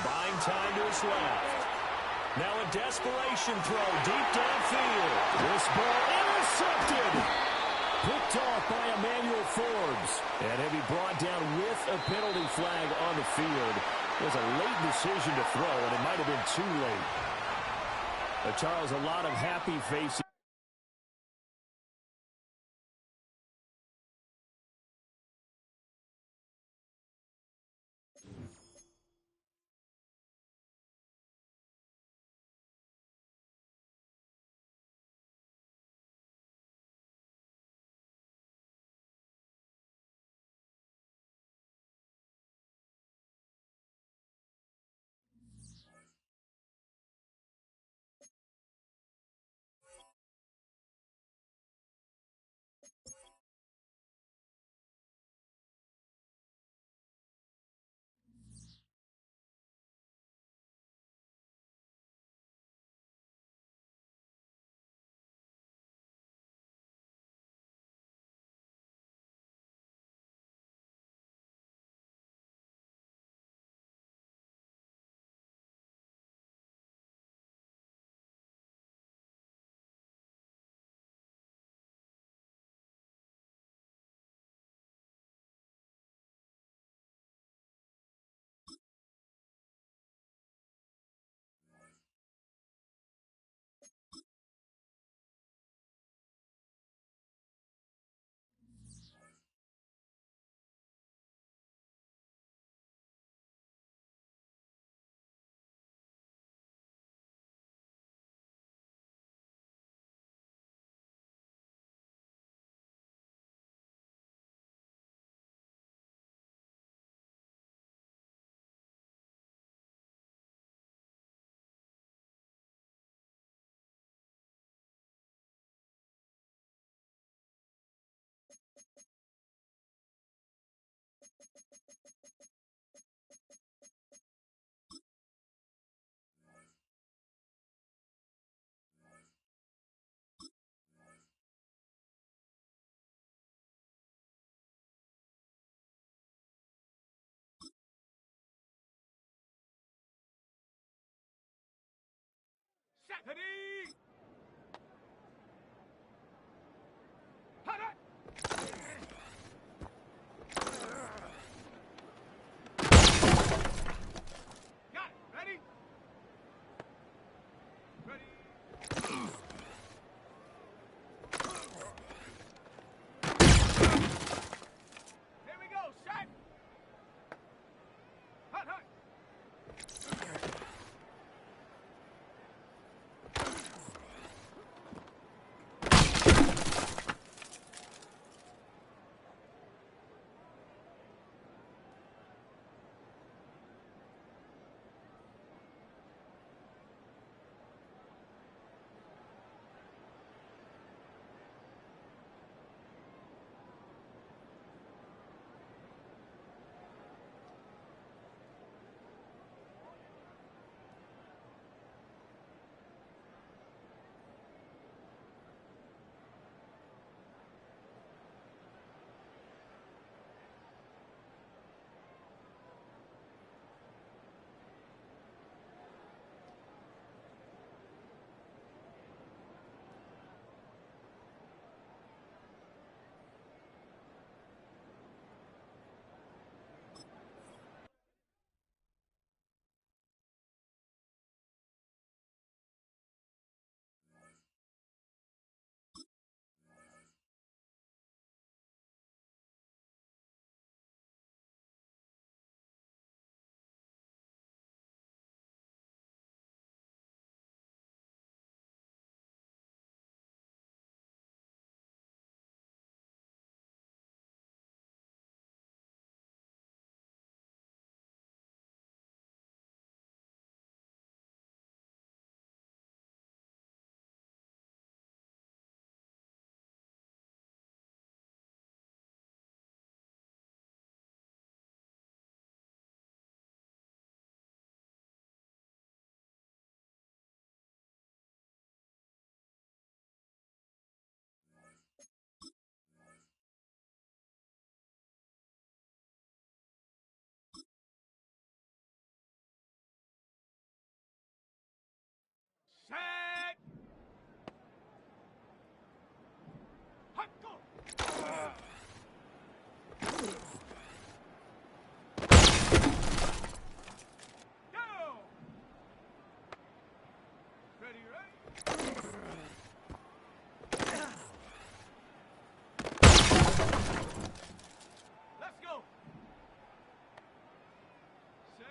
Buying time to his left. Now a desperation throw deep downfield. This ball intercepted. Picked off by Emmanuel Forbes. And he'll be brought down with a penalty flag on the field. It was a late decision to throw, and it might have been too late. But Charles, a lot of happy faces. Ready? Hot, hot. Got it. Ready? Ready? Here we go. Shot. Hot, hot. Set. Hot, go. Go. Ready, ready? Let's go. Set.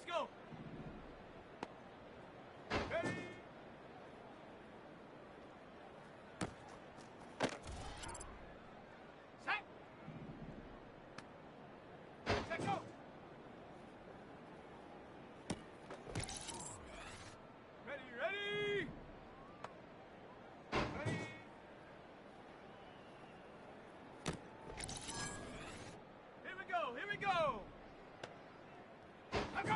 go. Ready? Set. Set, go. Ready, ready. Ready. Here we go. Let's go.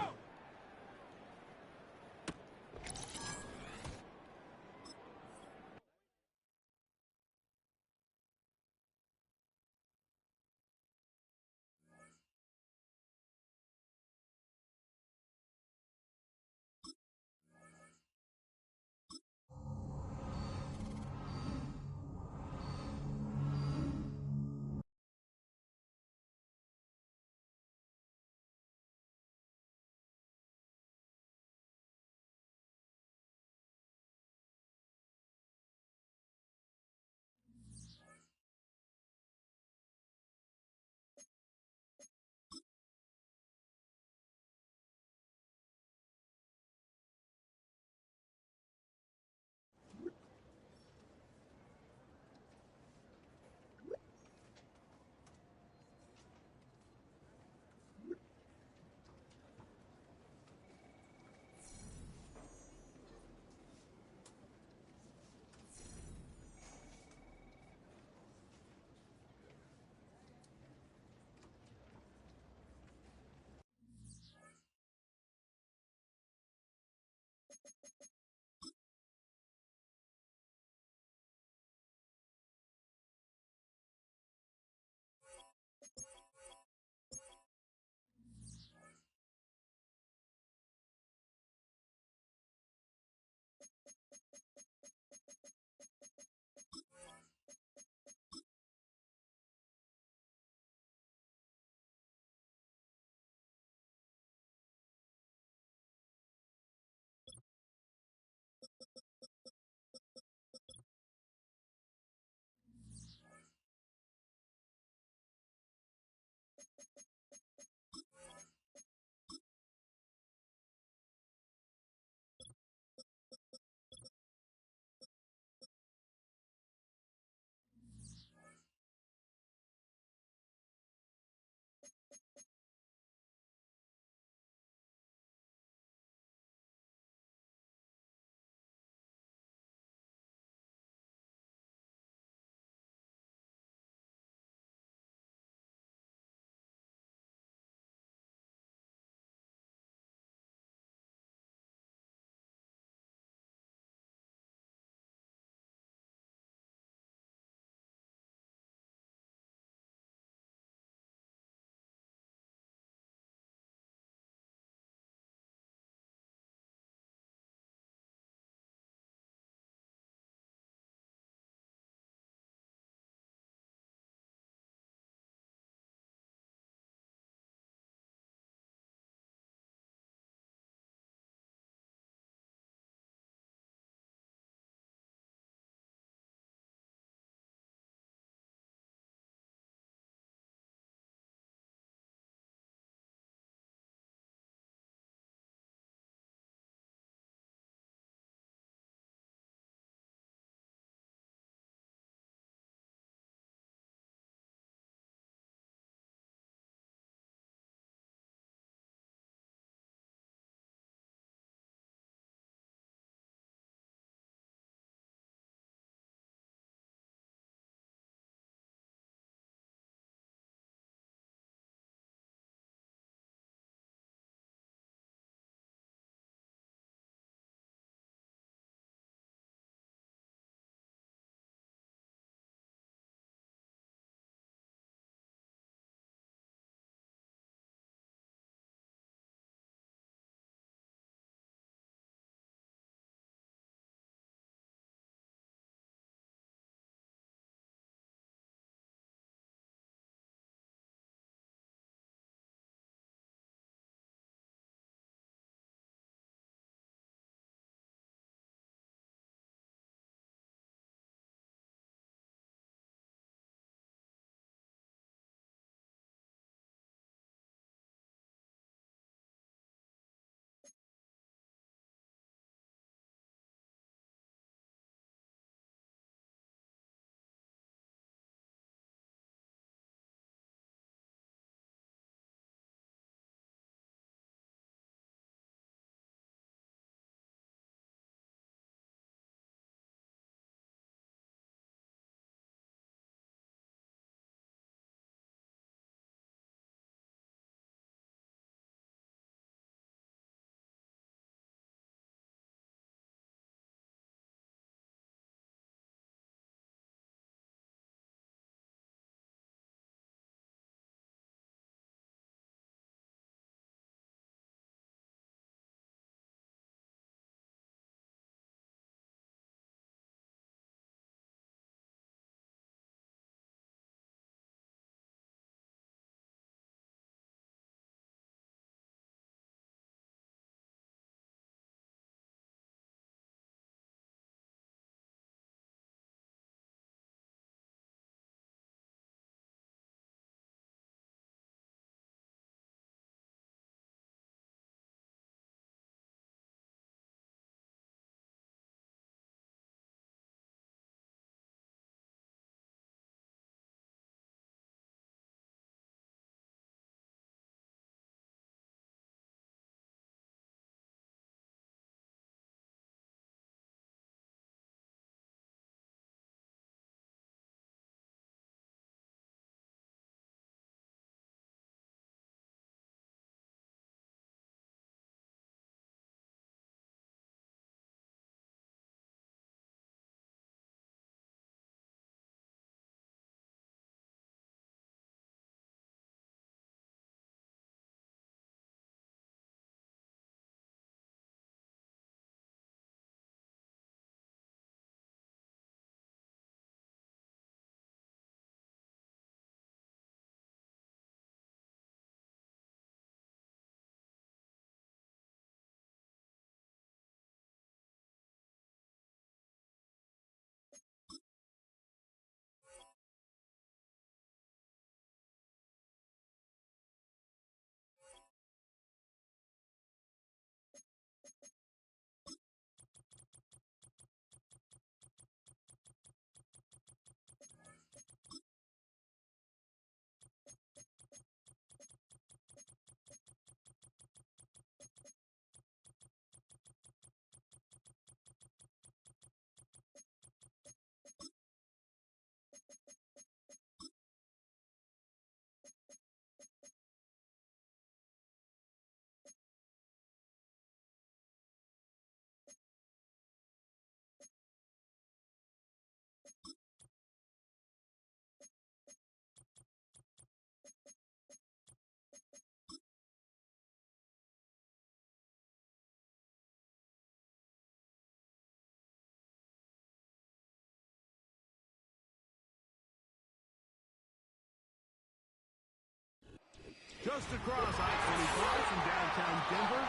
Just across I-25 from downtown Denver,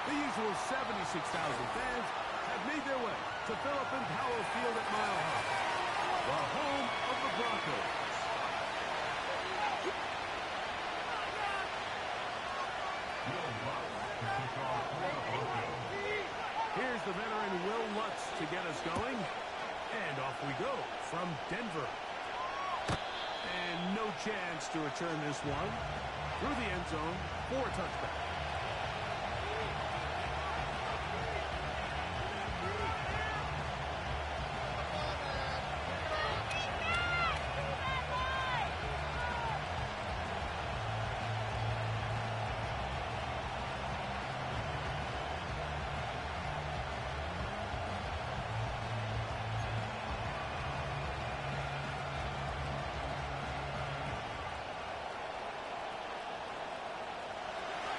the usual 76,000 fans have made their way to Philip and Powell Field at Mile High, the home of the Broncos. Here's the veteran Will Lutz to get us going. And off we go from Denver. And no chance to return this one through the end zone for a touchback.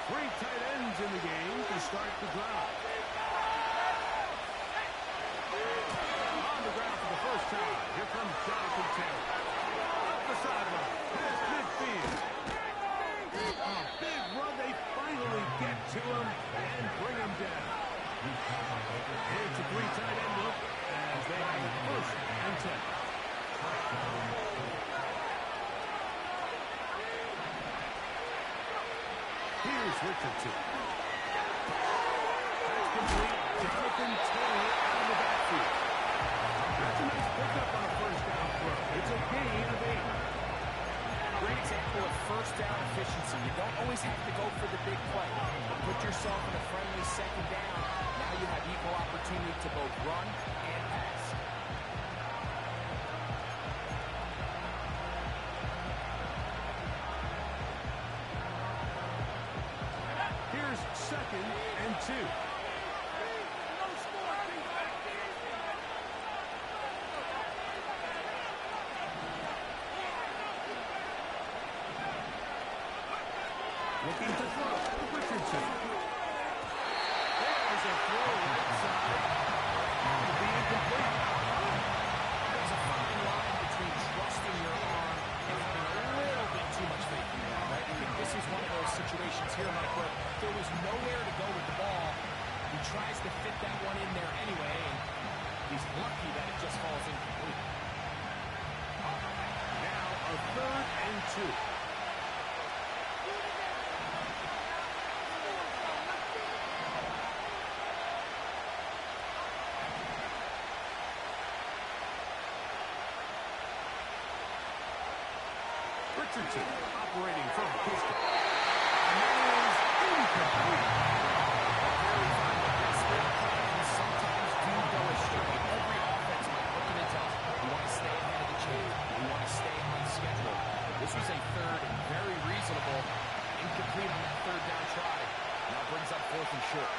Three tight ends in the game to start the drive. On the ground for the first time. Here comes Jonathan Taylor. Up the sideline. Past midfield. A big run. They finally get to him and bring him down. It's a three tight end look as they have it first and 10. Here's Richardson. That's complete. Jonathan Taylor out of the backfield. That's a nice pickup on a first down throw. It's a gain of 8. Great example of first down efficiency. You don't always have to go for the big play. But put yourself in a friendly second down. Now you have equal opportunity to both run and pass. Second and 2. Looking to throw. Richardson. There's a throw right side. It'll be incomplete. There's a fine line between trusting your arm and having a little bit too much faith in your arm, right? I think this is one of those situations here, Mike, where there was nowhere to go with the ball. He tries to fit that one in there anyway, and he's lucky that it just falls incomplete. Now a third and 2. Richardson operating from the pistol. And that is incomplete. Very fine, but that's their plans sometimes do go astray. Every offense might look at it and tell us, we want to stay ahead of the chain. We want to stay on schedule. But this was a third and very reasonable. Incomplete on that third down try. Now brings up fourth and short.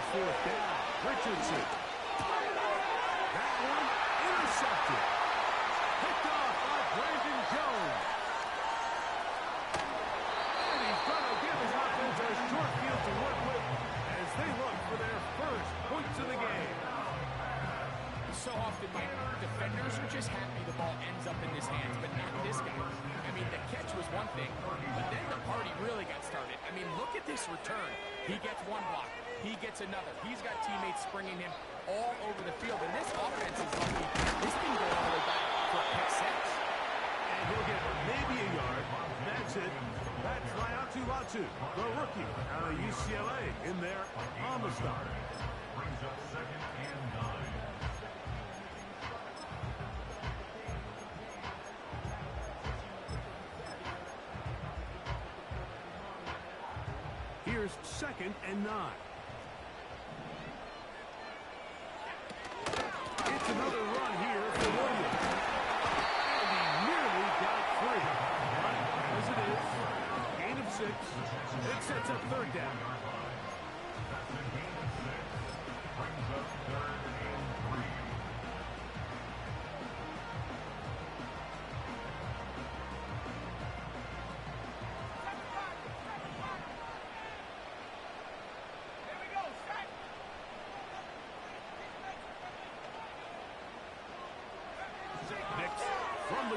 Fourth down. Richardson. That one intercepted. Picked off by Brandon Jones. And he's going to give his offense a short field to work with as they look for their first points of the game. So often, Mike, defenders are just happy the ball ends up in his hands, but not this guy. I mean, the catch was one thing, but then the party really got started. I mean, look at this return. He gets one block. He gets another. He's got teammates springing him all over the field, and this offense is lucky. This can go all the way back for a pick six. And he'll get maybe a yard. That's it. That's Laiatu Latu, the rookie out of UCLA in there on the start. Brings up second and 9. Here's second and 9. It's another run here for Williams. And he nearly got free. But as it is, gain of 6. It sets up third down. That's a gain of 6. Brings up third and 3.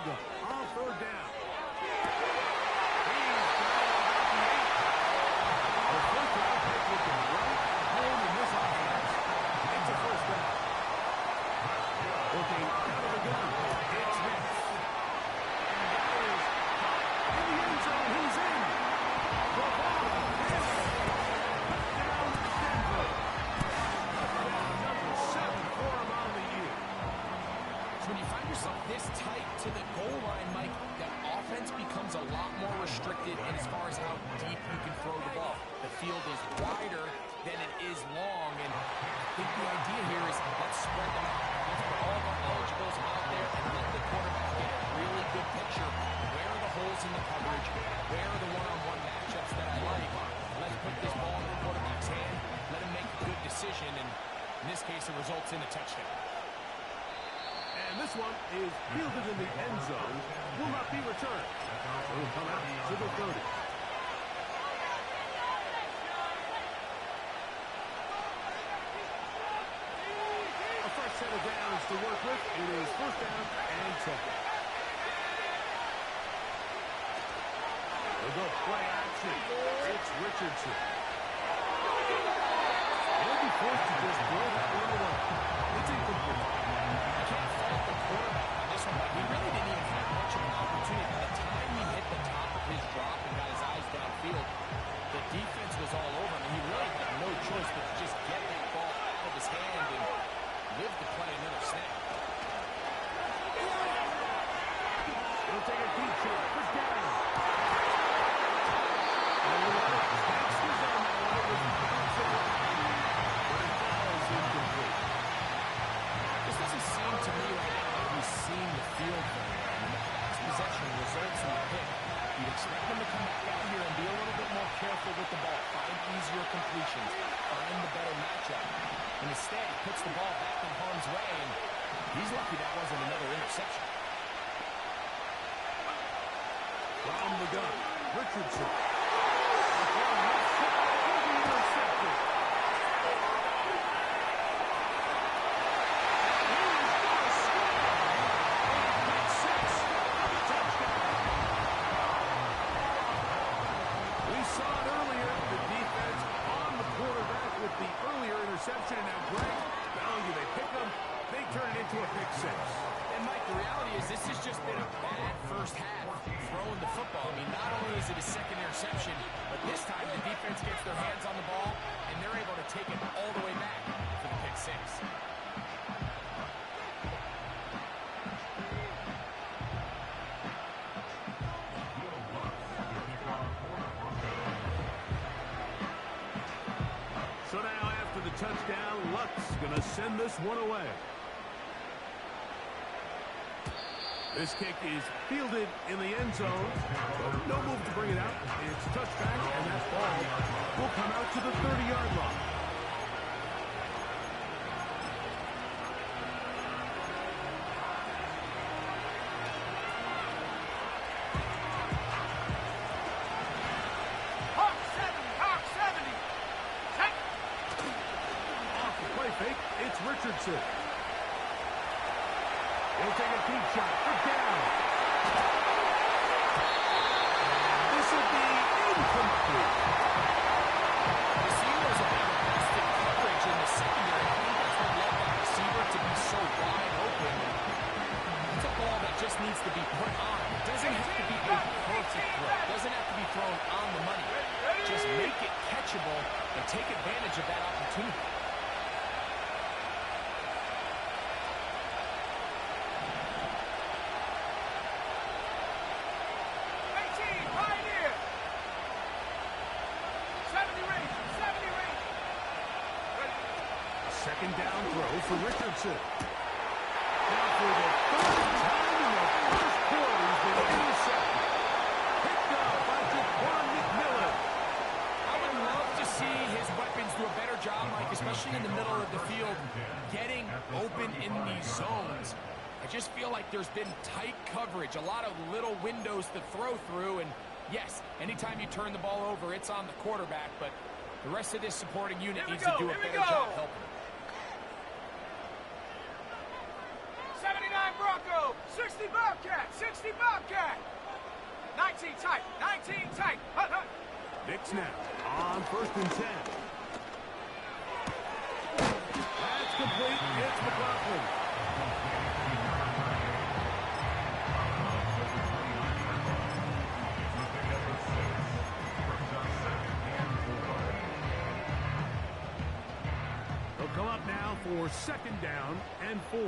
gun on third down. He's got about the 8. The first round pick looking right at home in this offense. It's a first down. Looking out of the gun. It's Hicks. And that is in the end zone. He's in. The ball is down Denver. Touchdown number 7 for him on the year. So when you find yourself this tight to the goal line, Mike, that offense becomes a lot more restricted in as far as how deep you can throw the ball. The field is wider than it is long, and I think the idea here is let's spread them out. Let's put all of our eligibles out there and let the quarterback get a really good picture. Where are the holes in the coverage? Where are the one-on-one matchups that I like? Let's put this ball in the quarterback's hand. Let him make a good decision, and in this case, it results in a touchdown. And this one is fielded in the end zone. Will not be returned. It will come out to the 30. A fresh set of downs to work with. It is first down and 10. We'll go play action. It's Richardson. He'll be forced to just throw that one away. It's incomplete. You can't fault the quarterback on this one, but he really didn't even have much of an opportunity. By the time he hit the top of his drop and got his eyes downfield, the defense was all over him, and he really had no choice but to just get that ball out of his hand and live to play another snap. He'll take a deep shot. First down. This doesn't seem to me right now like he's seen the field very well. I mean, the past possession results in a pick. You'd expect him to come back out here and be a little bit more careful with the ball, find easier completions, find the better matchup. And instead, he puts the ball back in harm's way, and he's lucky that wasn't another interception. From the gun, Richardson. The ball left side will be intercepted. The earlier interception, and now Greg, not only do they pick them, they turn it into a pick 6. And Mike, the reality is this has just been a bad first half throwing the football. I mean, not only is it a second interception, but this time the defense gets their hands on the ball, and they're able to take it all the way back for the pick 6. So now after the touchdown, Luck's going to send this one away. This kick is fielded in the end zone. No move to bring it out. It's touchback, and that ball will come out to the 30-yard line. It's Richardson. He'll take a deep shot for down. This will be incomplete. The receiver is a bit of busted coverage in the secondary. I think that's what led that receiver to be so wide open. It's a ball that just needs to be put on. It doesn't have to be a perfect throw. It doesn't have to be thrown on the money. Just make it catchable and take advantage of that opportunity. Second down throw for Richardson. Now for the third time in the first quarter, he's been intercepted. Picked up by Jaquan McMillan. I would love to see his weapons do a better job, Mike, especially in the middle of the field, getting open in these zones. I just feel like there's been tight coverage, a lot of little windows to throw through, and yes, anytime you turn the ball over, it's on the quarterback, but the rest of this supporting unit needs to do a better job helping. 79 Bronco, 69 60 Bobcat! 60 Bobcat! 19 tight! 19 tight! Hut, hut! Knicks now on 1st and 10. That's complete. It's McLaughlin. They'll come up now for 2nd down and 4.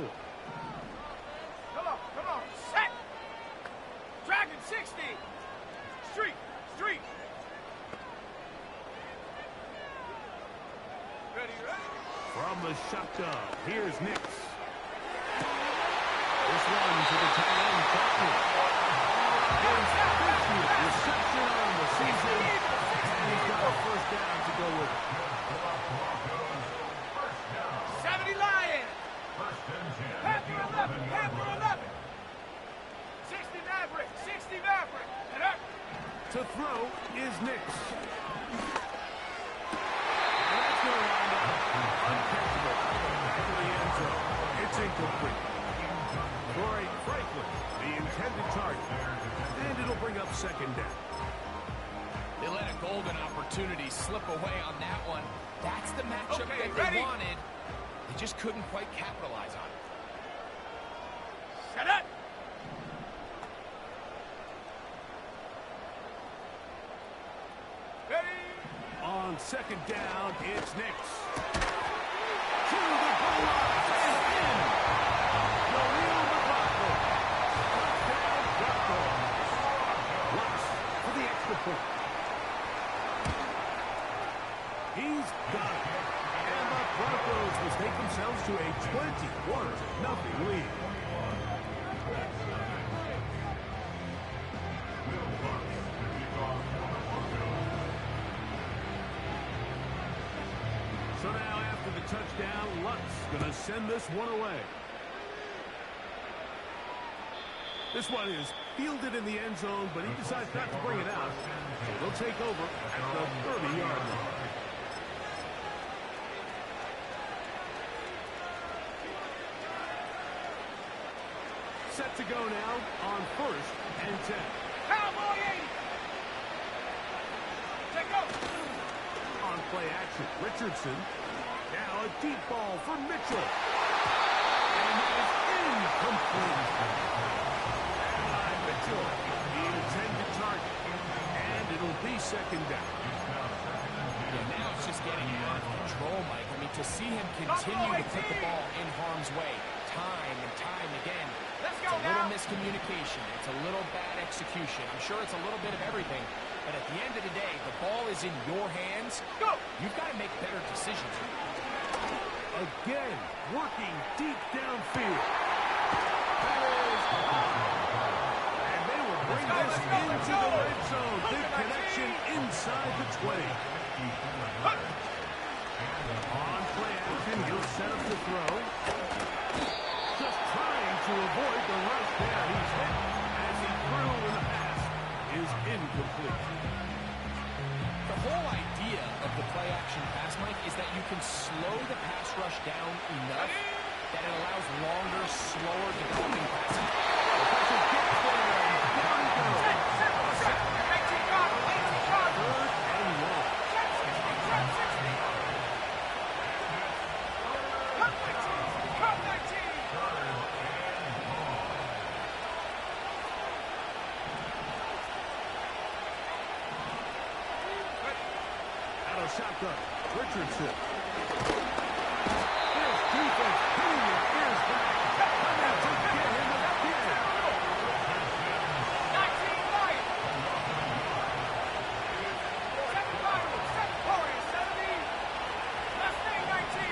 Come on, set! Dragon 60! Street! Street! Ready? From the shotgun, here's Nix. This one to the tight end, Buckner. His 50th reception on the season, and he's got a 1st down to go with it. 70 Lions! Panther 11! Panther 11! 60 Maverick! 60 Maverick! And up! To throw is Nix. And that's going to wind up uncatchable into the end zone. It's incomplete. Corey Franklin, the intended target. And it'll bring up 2nd down. They let a golden opportunity slip away on that one. That's the matchup Okay, that ready? they wanted. They just couldn't quite capitalize on it. Set up! Ready? On 2nd down, it's Nix. To the goal line and in. Jaleel McLaughlin. Touchdown, Buckeyes. Lux for the extra point. He's got it. And the Broncos will take themselves to a 21-0 lead. So now after the touchdown, Lutz going to send this one away. This one is fielded in the end zone, but he decides not to bring it out. They'll take over at the 30-yard line. Set to go now on 1st and 10. Cowboy 80! Check out! On play action, Richardson. Now a deep ball for Mitchell. And it is incomplete. And by Mitchell, the intended target. And it'll be 2nd down. Yeah, now it's just getting out of control, Mike. I mean, to see him continue to put the ball in harm's way time and time again, Let's it's go a little now! miscommunication. It's a little bad execution. I'm sure it's a little bit of everything. But at the end of the day, the ball is in your hands. Go! You've got to make better decisions. Again, working deep downfield. That is, and they will bring this into the red zone. Big connection inside the 20. On play action, he'll set up the throw. Just trying to avoid the rush there. He's hit as he threw, and the pass is incomplete. The whole idea of the play-action pass, Mike, is that you can slow the pass rush down enough that it allows longer, slower developing passes. Defensive gets there, and down he goes. Set! 18 guard! 18 guard! 3rd and 1. Set 60! Set 60! Cut 19! Cut 19! Out of shotgun, Richardson. Here's defense pinning your ears back. Enough to get him again. 19 Lions! 7 Lions! 7 Warriors! 70! Mustang 19!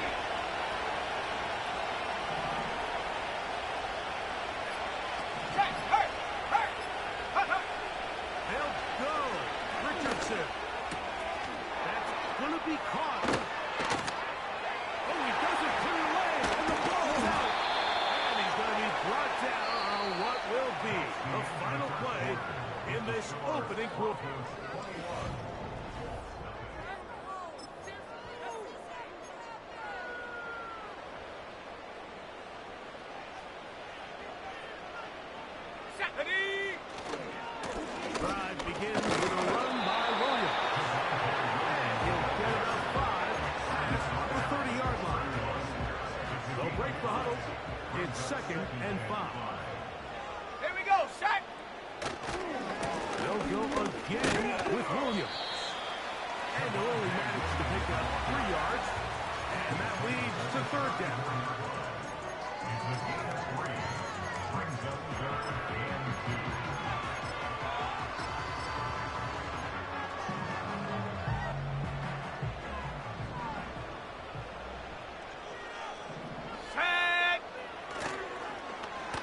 Set! Hurt! Hurt! Hut, hut! They'll go. Richardson. That's going to be caught. break the huddle. It's 2nd and 5. Here we go, Shaq. They'll go again with Williams. And they'll only manage to pick up 3 yards. And that leads to 3rd down. It's a gain of 3. Brings up 3rd and 2. Shaq.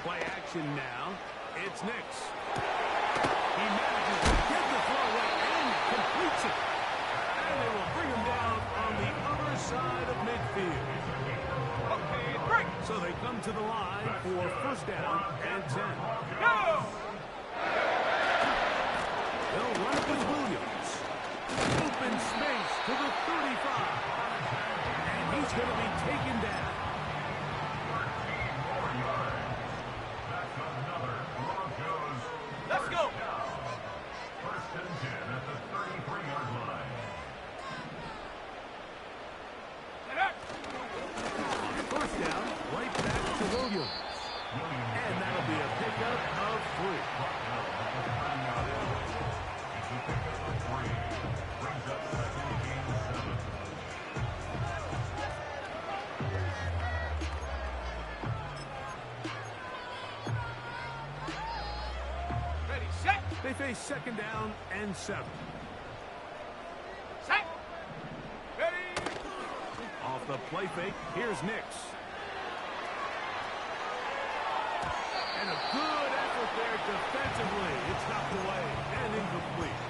Play action now. It's Nix. He manages to get the throw away and completes it. And they will bring him down on the other side of midfield. Okay, break. So they come to the line for 1st down and 10. Go. They'll run it with Williams. Open space to the 35. And he's going to be taken down. 4 yards. That's another Broncos. Let's go. 1st and 10 at the 33-yard line. First down, right back to Williams. And that'll be a pickup of 3. It's a pickup of 3. Brings up 2nd and 7. Ready, set. They face 2nd down and 7. Set. Ready. Off the play fake, here's Nix. And a good effort there defensively. It's knocked away and incomplete.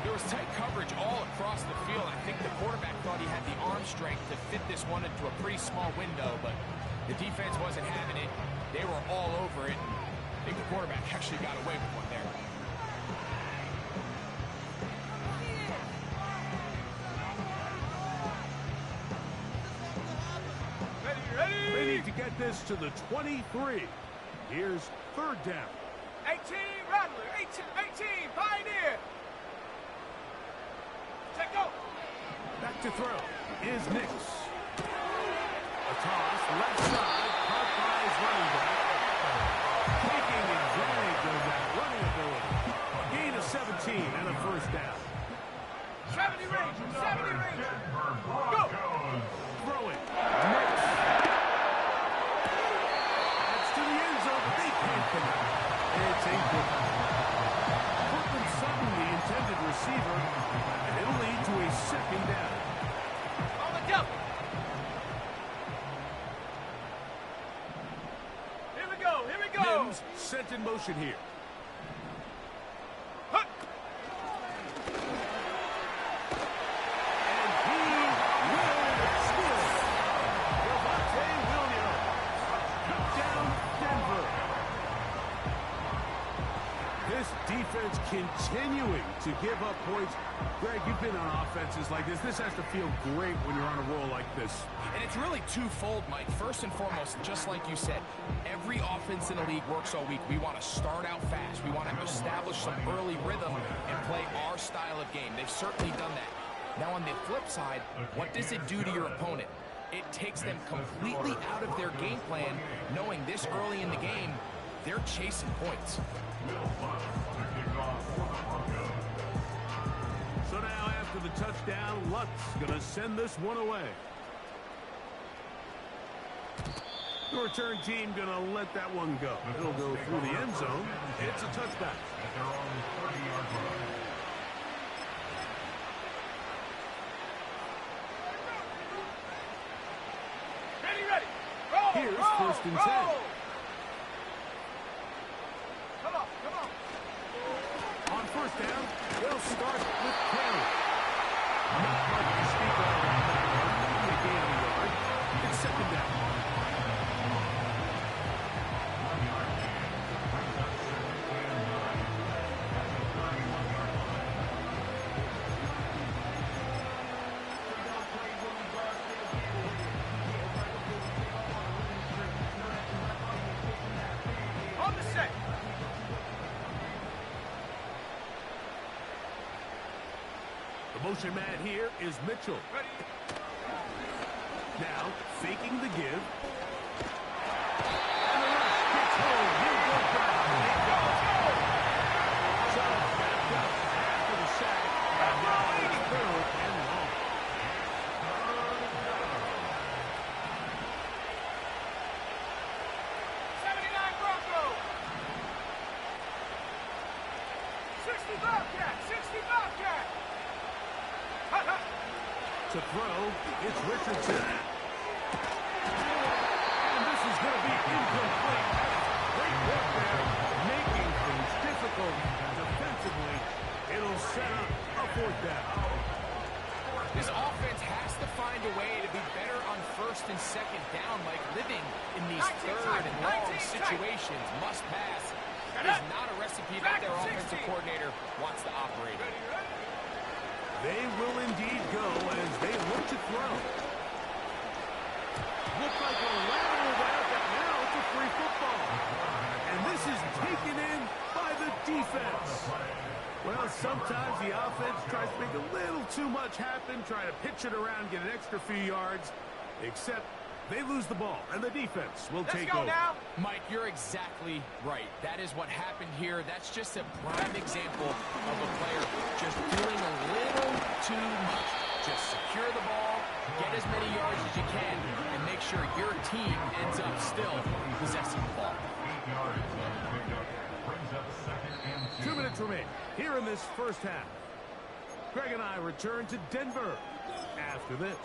There was tight coverage all across the field. I think the quarterback thought he had the arm strength to fit this one into a pretty small window, but the defense wasn't having it. They were all over it. I think the quarterback actually got away with one there. Ready, They ready. need to get this to the 23. Here's 3rd down. 18, Rattler. 18, Pioneer. Check go. Back to throw is Nix. A toss, left side, caught by his running back. Taking advantage of that running ability. Gain of 17 and a 1st down. 70 range. 70 range. Go. Throwing. Nix. That's to the end zone, but they can't connect. It's incomplete. Cortland Sutton, the intended receiver, and it'll lead to a 2nd down. On the double. Here we go. Here we go. Mims sent in motion here. Hut. And he will score. Devontae Williams. Touchdown, Denver. This defense continuing to give up points. Greg, you've been on offenses like this. This has to feel great when you're on a roll like this. And it's really twofold, Mike. First and foremost, just like you said, every offense in the league works all week. We want to start out fast. We want to establish some early rhythm and play our style of game. They've certainly done that. Now, on the flip side, what does it do to your opponent? It takes them completely out of their game plan, knowing this early in the game, they're chasing points. So now after the touchdown, Lutz going to send this one away. The return team going to let that one go. It'll go through the end zone. It's a touchback. At their own 30-yard line. Ready, ready. Roll. Here's roll, 1st and 10. roll. Come on, come on. On 1st down, they'll start with Carey. Not much to speak of on that one. Only a gain of a yard. It's 2nd down. On the set. The motion man here is Mitchell. Ready. Now, faking the give. Bobcat! 60 Bobcat! To throw, it's Richardson. And this is going to be incomplete. Great work there, making things difficult defensively. It'll set up a fourth down. This offense has to find a way to be better on first and second down, like living in these third and long situations. Must pass. That is not a recipe that their offensive coordinator wants to operate. They will indeed go as they look to throw. Looked like a lateral there, but now it's a free football. And this is taken in by the defense. Well, sometimes the offense tries to make a little too much happen, try to pitch it around, get an extra few yards, except they lose the ball, and the defense will take over. Now. Mike, you're exactly right. That is what happened here. That's just a prime example of a player just doing a little too much. Just secure the ball, get as many yards as you can, and make sure your team ends up still possessing the ball. 8 yards picked up. Brings up second and 2. 2 minutes remain here in this first half. Greg and I return to Denver after this.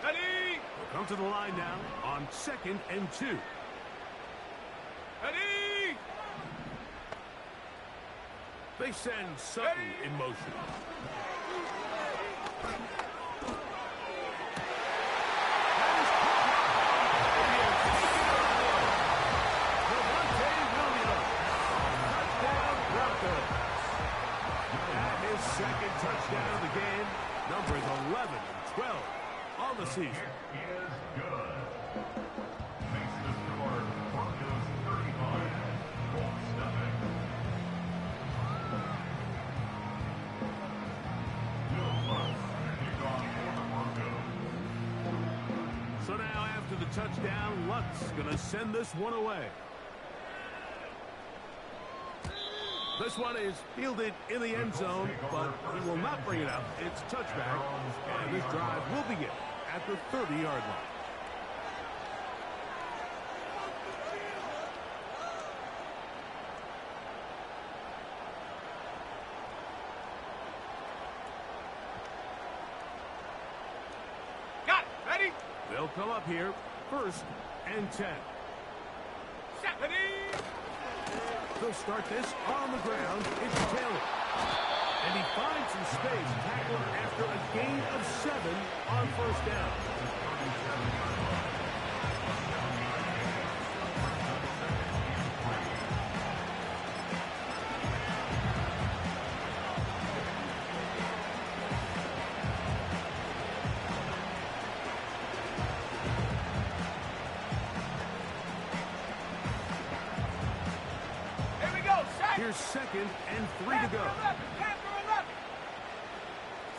Ready! We'll come to the line now on 2nd and 2. Ready! They send Sutton in motion. Second touchdown of the game. Numbers 11 and 12 on the season. Is good. Makes the score Broncos 35. Colts nothing. Will Lutz kickoff for the Broncos. So now after the touchdown, Lutz going to send this one away. This one is fielded in the end zone, but he will not bring it up. It's touchback, and this drive will begin at the 30-yard line. Got it! Ready? They'll come up here, 1st and 10. Set! Ready! They'll start this on the ground. It's Taylor. And he finds some space, tackled after a gain of 7 on 1st down. Here's 2nd and 3 to go. Panther 11.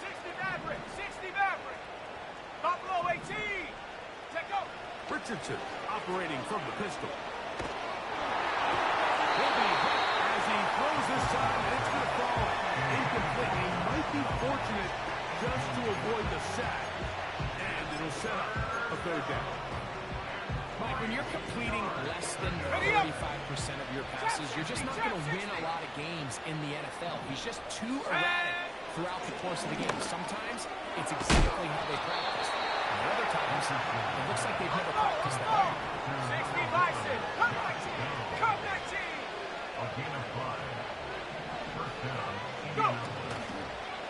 60 Maverick. 60 Maverick. Buffalo 18. Check out. Richardson operating from the pistol. Will be hit as he throws this side, and it's going to fall incomplete. He might be fortunate just to avoid the sack, and it'll set up a 3rd down. Mike, when you're completing less than 35% of your passes, you're just not going to win a lot of games in the NFL. He's just too erratic throughout the course of the game. Sometimes it's exactly how they practice. And other times, it looks like they've never practiced that way. 60 Bison. Come my team. Come that team. A gain of 5. First down. Go.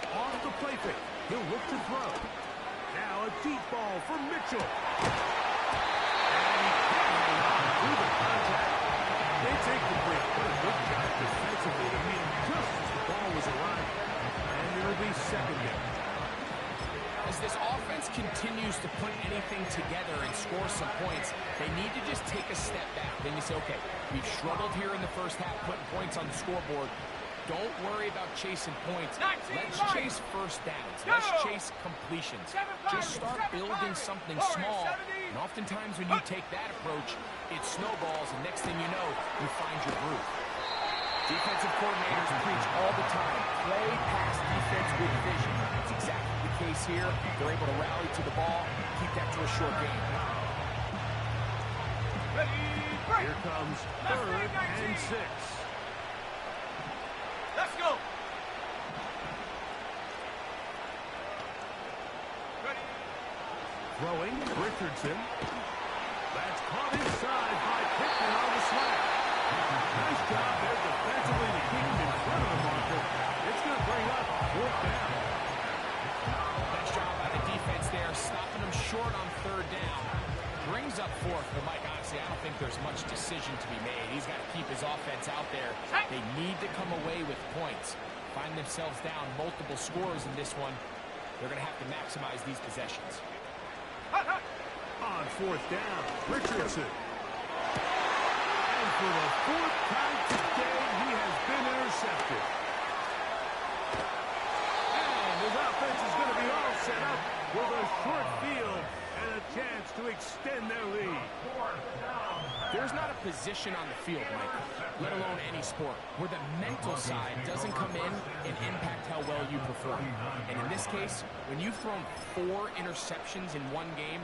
Off the play fake. He'll look to throw. Now a deep ball for Mitchell. Through the contact. It's incomplete. What a good job defensively to meet just as the ball was arriving. And it'll be 2nd down. As this offense continues to put anything together and score some points, they need to just take a step back. Then you say, okay, we've struggled here in the first half putting points on the scoreboard. Don't worry about chasing points. Let's chase first downs. Let's chase completions. Just start building something small. And oftentimes when you take that approach, it snowballs, and next thing you know, you find your groove. Defensive coordinators preach all the time, play pass defense with vision. That's exactly the case here. They're able to rally to the ball, keep that to a short game. Here comes 3rd and 6. Let's go. Throwing, Richardson. That's caught inside by Pittman on the slap. Nice job there defensively to keep him in front of the marker. It's going to bring up 4th down. Nice job by the defense there, stopping him short on 3rd down. Brings up 4th, but Mike, honestly, I don't think there's much decision to be made. He's got to keep his offense out there. They need to come away with points. Find themselves down multiple scores in this one. They're going to have to maximize these possessions. On 4th down, Richardson. And for the 4th time today, he has been intercepted. And his offense is going to be all set up with a short field and a chance to extend their lead. There's not a position on the field, Mike, let alone any sport, where the mental side doesn't come in and impact how well you perform. And in this case, when you've thrown 4 interceptions in one game,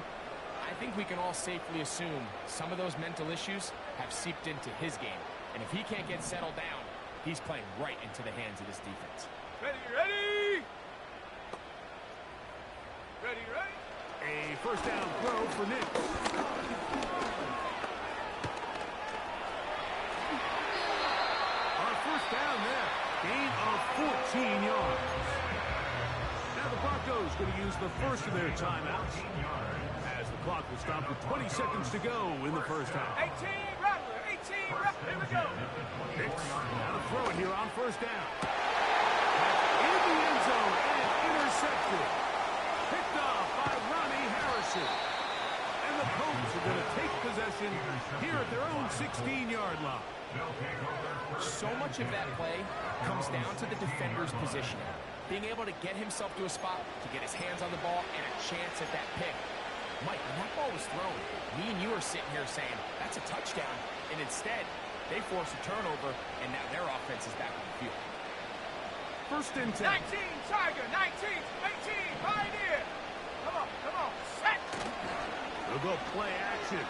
I think we can all safely assume some of those mental issues have seeped into his game. And if he can't get settled down, he's playing right into the hands of this defense. Ready. A 1st down throw for Knicks. On 1st down there, gain of 14 yards. Now the Broncos going to use the first of their timeouts as the clock will stop with 20 seconds to go in the 1st half. 18, Rattler. 18, Rattler. Here we go. Knicks now to throw it here on 1st down. In the end zone and intercepted. Picked off by Ronnie Harrison. And the Colts are going to take possession here at their own 16-yard line. So much of that play comes down to the defender's positioning. Being able to get himself to a spot, to get his hands on the ball, and a chance at that pick. Mike, when that ball was thrown, me and you are sitting here saying, that's a touchdown. And instead, they force a turnover, and now their offense is back on the field. 1st and 10. 19, Tiger. 19, 18, Pioneer. Come on. Set. They'll go play action.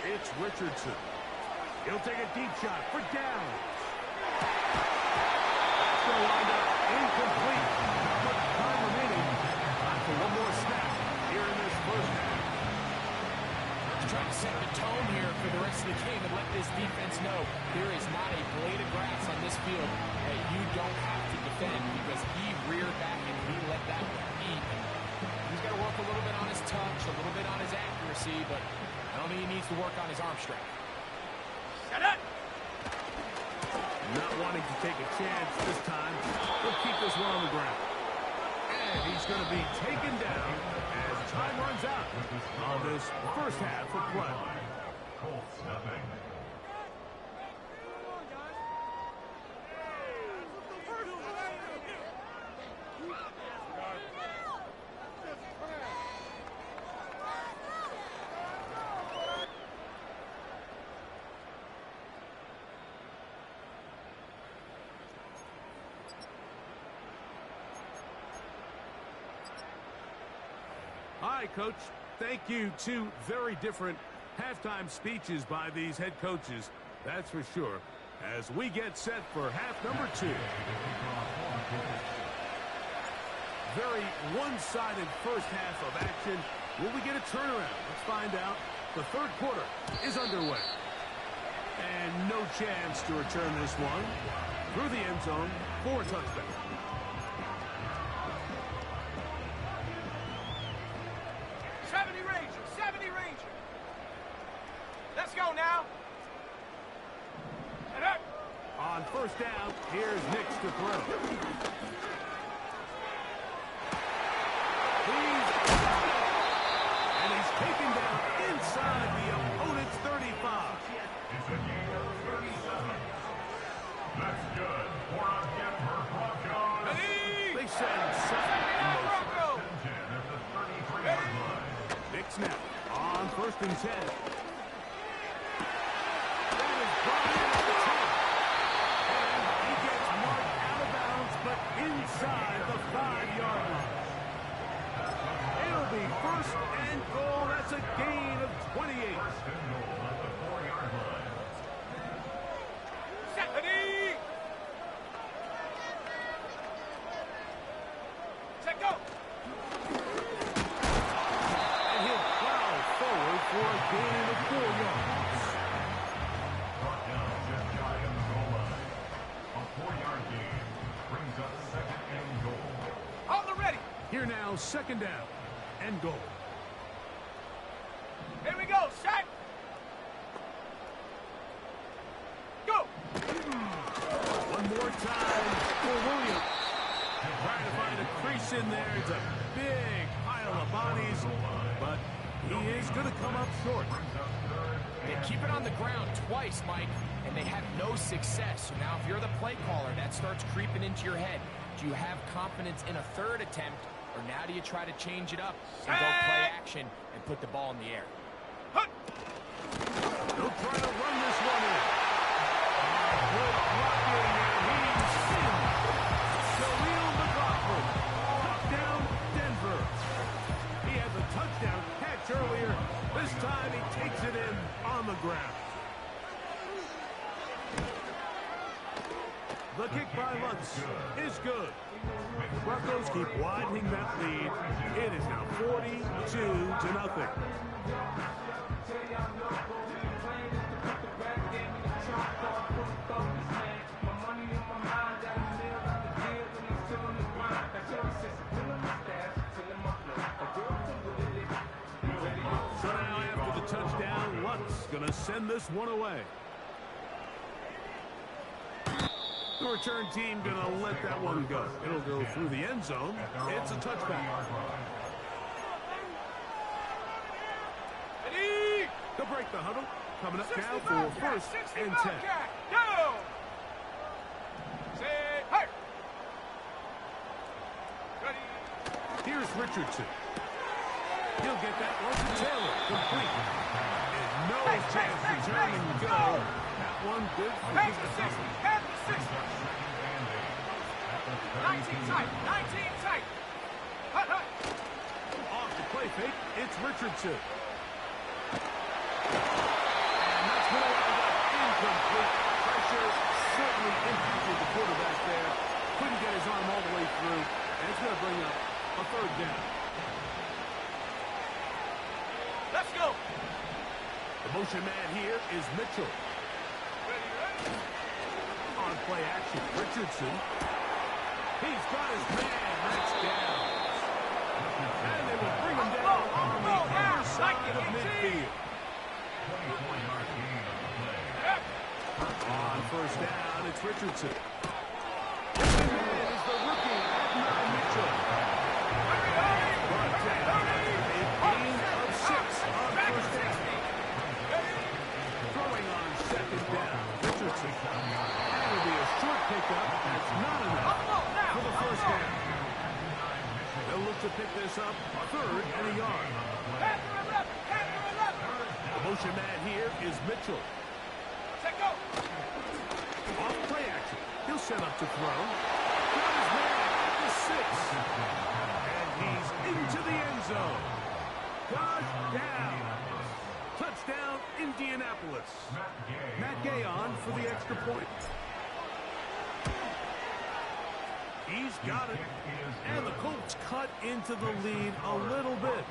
It's Richardson. He'll take a deep shot for down. That's going to wind up incomplete. Not much time remaining. Time for one more snap here in this 1st half. He's trying to set the tone here for the rest of the game and let this defense know there is not a blade of grass on this field that you don't have to defend, because he reared back and he let that one eat. He's got to work a little bit on his touch, a little bit on his accuracy, but I don't think he needs to work on his arm strength. Set it. Not wanting to take a chance this time. He'll keep this one on the ground. And he's going to be taken down as time runs out on this 1st half of play. Colts nothing. Hi, Coach. Thank you. 2 very different halftime speeches by these head coaches. That's for sure. As we get set for half number 2. Very one-sided 1st half of action. Will we get a turnaround? Let's find out. The 3rd quarter is underway. And no chance to return this one through the end zone for a touchdown. Let's go now. On 1st down, here's Knicks to throw. And he's taken down inside the opponent's 35. It's a gain of 37. That's good for a Denver Broncos. They send second in motion. 10 at the 33-yard line. Knicks now on 1st and 10. That is brought in at the 10. And he gets marked out of bounds, but inside the 5-yard line. It'll be 1st and goal. That's a gain of 28. 4-yard line. Set. Ready. Set, go. And he'll plow forward for a gain of 4 yards. Brought down just shy of the goal line. A 4-yard gain brings up 2nd and goal. On the ready. Here now, 2nd down and goal. Here we go. Set. Go. One more time for Williams. Trying to find a crease in there. It's a big pile of bodies, but he is going to come up short. They keep it on the ground twice, Mike, and they have no success. So now if you're the play caller, that starts creeping into your head. Do you have confidence in a 3rd attempt, or now do you try to change it up and go play action and put the ball in the air? They'll try to run this one in. Good blocking, and he's in. Khalil McLaughlin. Touchdown, Denver. He had the touchdown catch earlier. This time he takes it in on the ground. The kick by Lutz is good. Broncos keep widening that lead. It is now 42-0. So now after the touchdown, Lutz gonna send this one away. The return team gonna let that one go. It'll go through the end zone. It's a touchback. Ready. They'll break the huddle. Coming up now 65 for cat, 1st and 65 10. cat. Go. Say hey. Ready. Here's Richardson. He'll get that one to Taylor. Complete. And no chance to turn and go. That one good for Pass the the 60. Pass the 60. 19 tight. 19 tight. Hut, hut. Off the play fake, it's Richardson. And that's going to wind up incomplete. Pressure certainly impacted the quarterback there. Couldn't get his arm all the way through. And it's going to bring up a 3rd down. Let's go. The motion man here is Mitchell. Ready, ready. On play action, Richardson. He's got his man. That's down. And they will bring him down on the other side of midfield. 24-yard gain on the play. On 1st down, it's Richardson. Open man is the rookie, Adnan Mitchell. Brought down. A gain of 6 on 1st down. Throwing on 2nd down, Richardson. That'll be a short pickup. That's not enough for the 1st down. They'll look to pick this up 3rd and a yard. The motion man here is Mitchell. Set, go. Off play action. He'll set up to throw. Got his man at the 6. And he's into the end zone. Touchdown. Touchdown, Indianapolis. Matt Gay on for the extra point. He's got it. And the Colts cut into the lead a little bit.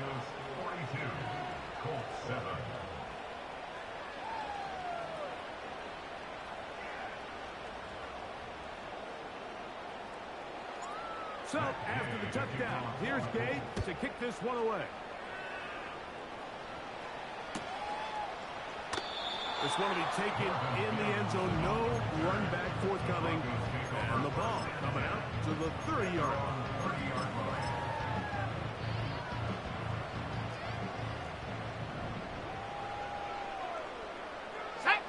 42, Colts 7. So, after the touchdown, here's Gay to kick this one away. This one will be taken in the end zone. No run back forthcoming. And the ball coming out to the 30-yard line. Set.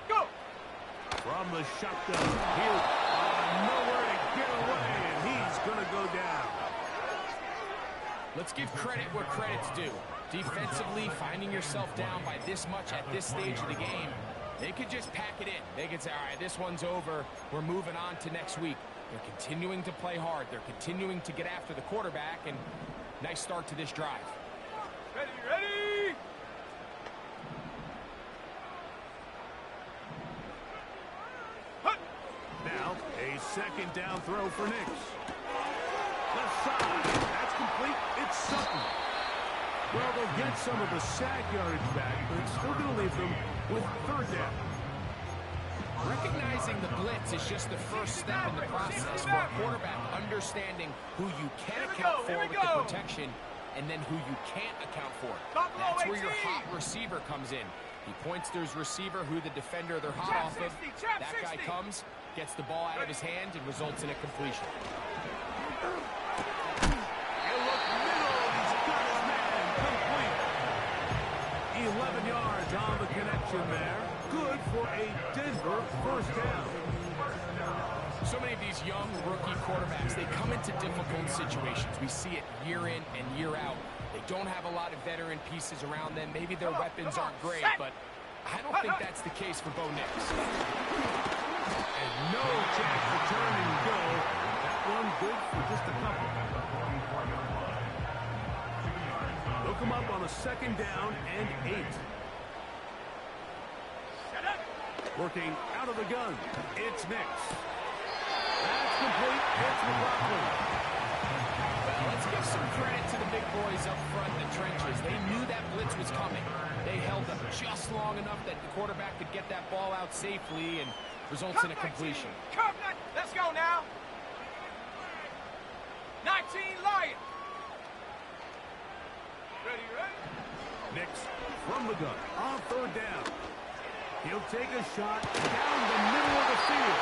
Go. From the shotgun. He'll nowhere to get away, and he's going to go down. Let's give credit where credit's due. Defensively, finding yourself down by this much at this stage of the game, they could just pack it in. They could say, all right, this one's over. We're moving on to next week. They're continuing to play hard. They're continuing to get after the quarterback, and nice start to this drive. Ready! Now, a second down throw for Nix. Left side. That's complete. It's Sutton. Well, they'll get some of the sack yardage back, but it's still going to leave them with third down. Recognizing the blitz is just the first step in the process for a quarterback understanding who you can account for with the protection and then who you can't account for. That's where your hot receiver comes in. He points to his receiver, who the defender they're hot off of. That guy comes, gets the ball out of his hand, and results in a completion. You look middle. He's got his man. Complete. 11 yards on the connection there. Good for a Denver first down. So many of these young rookie quarterbacks, they come into difficult situations. We see it year in and year out. They don't have a lot of veteran pieces around them. Maybe their weapons aren't great, but I don't think that's the case for Bo Nix. And no chance to turn and go. That one good for just a couple. Look him up on a second down and 8. Working out of the gun. It's Nix. That's complete. It's McLaughlin. Well, let's give some credit to the big boys up front in the trenches. They knew that blitz was coming. They held up just long enough that the quarterback could get that ball out safely and results in a completion. Let's go now. 19 Lions. Ready? Nix from the gun on third down. He'll take a shot down the middle of the field.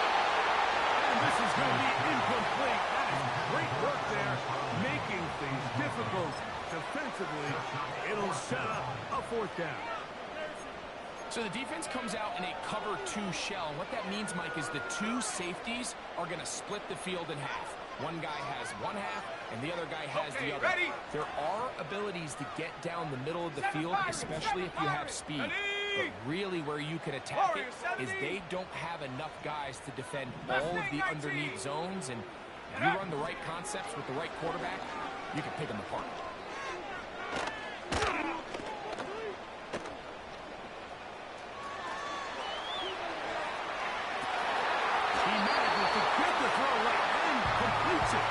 And this is going to be incomplete. That is great work there, making things difficult defensively. It'll set up a fourth down. So the defense comes out in a cover 2 shell. What that means, Mike, is the 2 safeties are going to split the field in half. One guy has one half, and the other guy has the other. There are abilities to get down the middle of the field, especially if you have speed. But really where you can attack it is they don't have enough guys to defend all of the underneath zones, and if you run the right concepts with the right quarterback, you can pick them apart. He manages to get the throw right and completes it.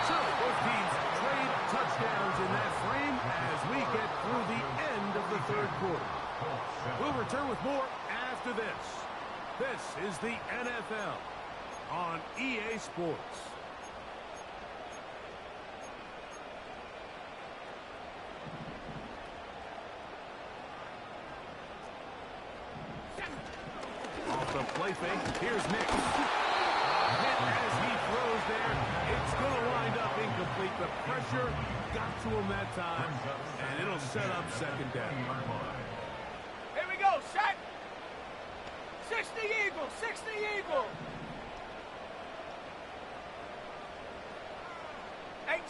So both teams trade touchdowns in that frame as we get through the end of the third quarter. We'll return with more after this. This is the NFL on EA Sports. Off the play fake, here's Nix. Hit as he throws there. It's going to wind up incomplete. The pressure got to him that time, and it'll set up second down. Here we go, set. 60 Eagles, 60 Eagles. 18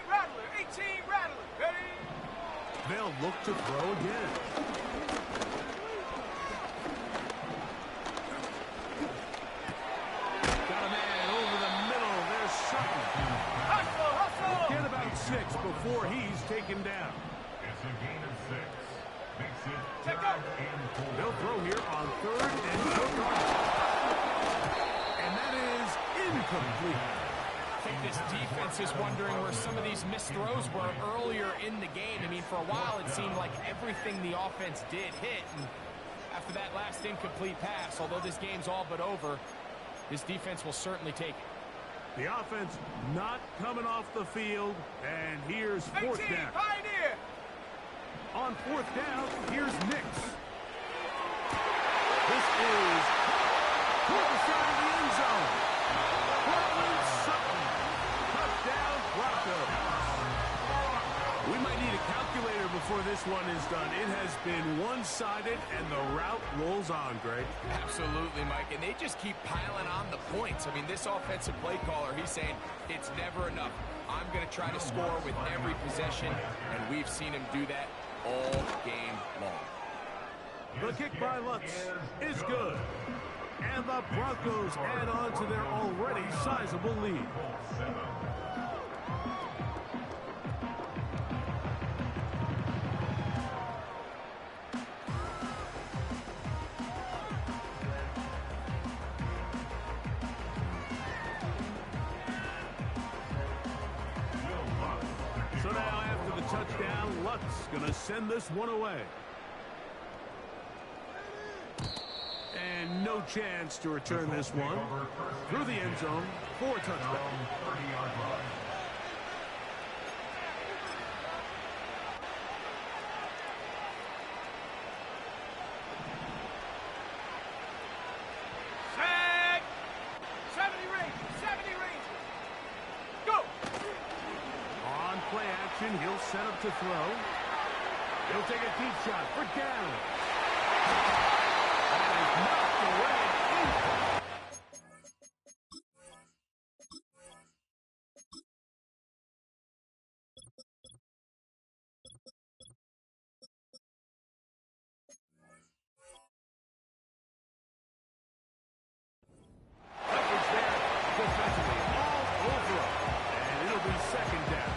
Rattler, 18 Rattler. Ready? They'll look to throw again. Got a man over the middle. There's Sutton. Hustle, hustle. Get about 6 before he's taken down. It's a gain of 6. Makes it Take 3rd up. and 4. They'll throw here on 3rd and short yardage. And that is incomplete. I think this defense is wondering where some of these missed throws were earlier in the game. I mean, for a while, it seemed like everything the offense did hit. And after that last incomplete pass, although this game's all but over, this defense will certainly take it. The offense not coming off the field. And here's 4th 18 down. Pioneer. On 4th down, here's Nix. This is toward the side of the end zone. Cortland Sutton. Touchdown, Broncos. We might need a calculator before this one is done. It has been one-sided, and the route rolls on, Greg. Absolutely, Mike, and they just keep piling on the points. I mean, this offensive play caller, he's saying it's never enough. I'm going to try to score with every possession, and we've seen him do that all game long. The kick by Lutz is good. And the Broncos add on to their already sizable lead. So now after the touchdown, Lutz going to send this one away. And no chance to return this one through the end zone for a touchdown. 30-yard line. Set. 70 Rangers. 70 Rangers. Go. On play action, he'll set up to throw. He'll take a deep shot for Gallup. That is knocked away. Coverage there defensively all over him. And it'll be second down.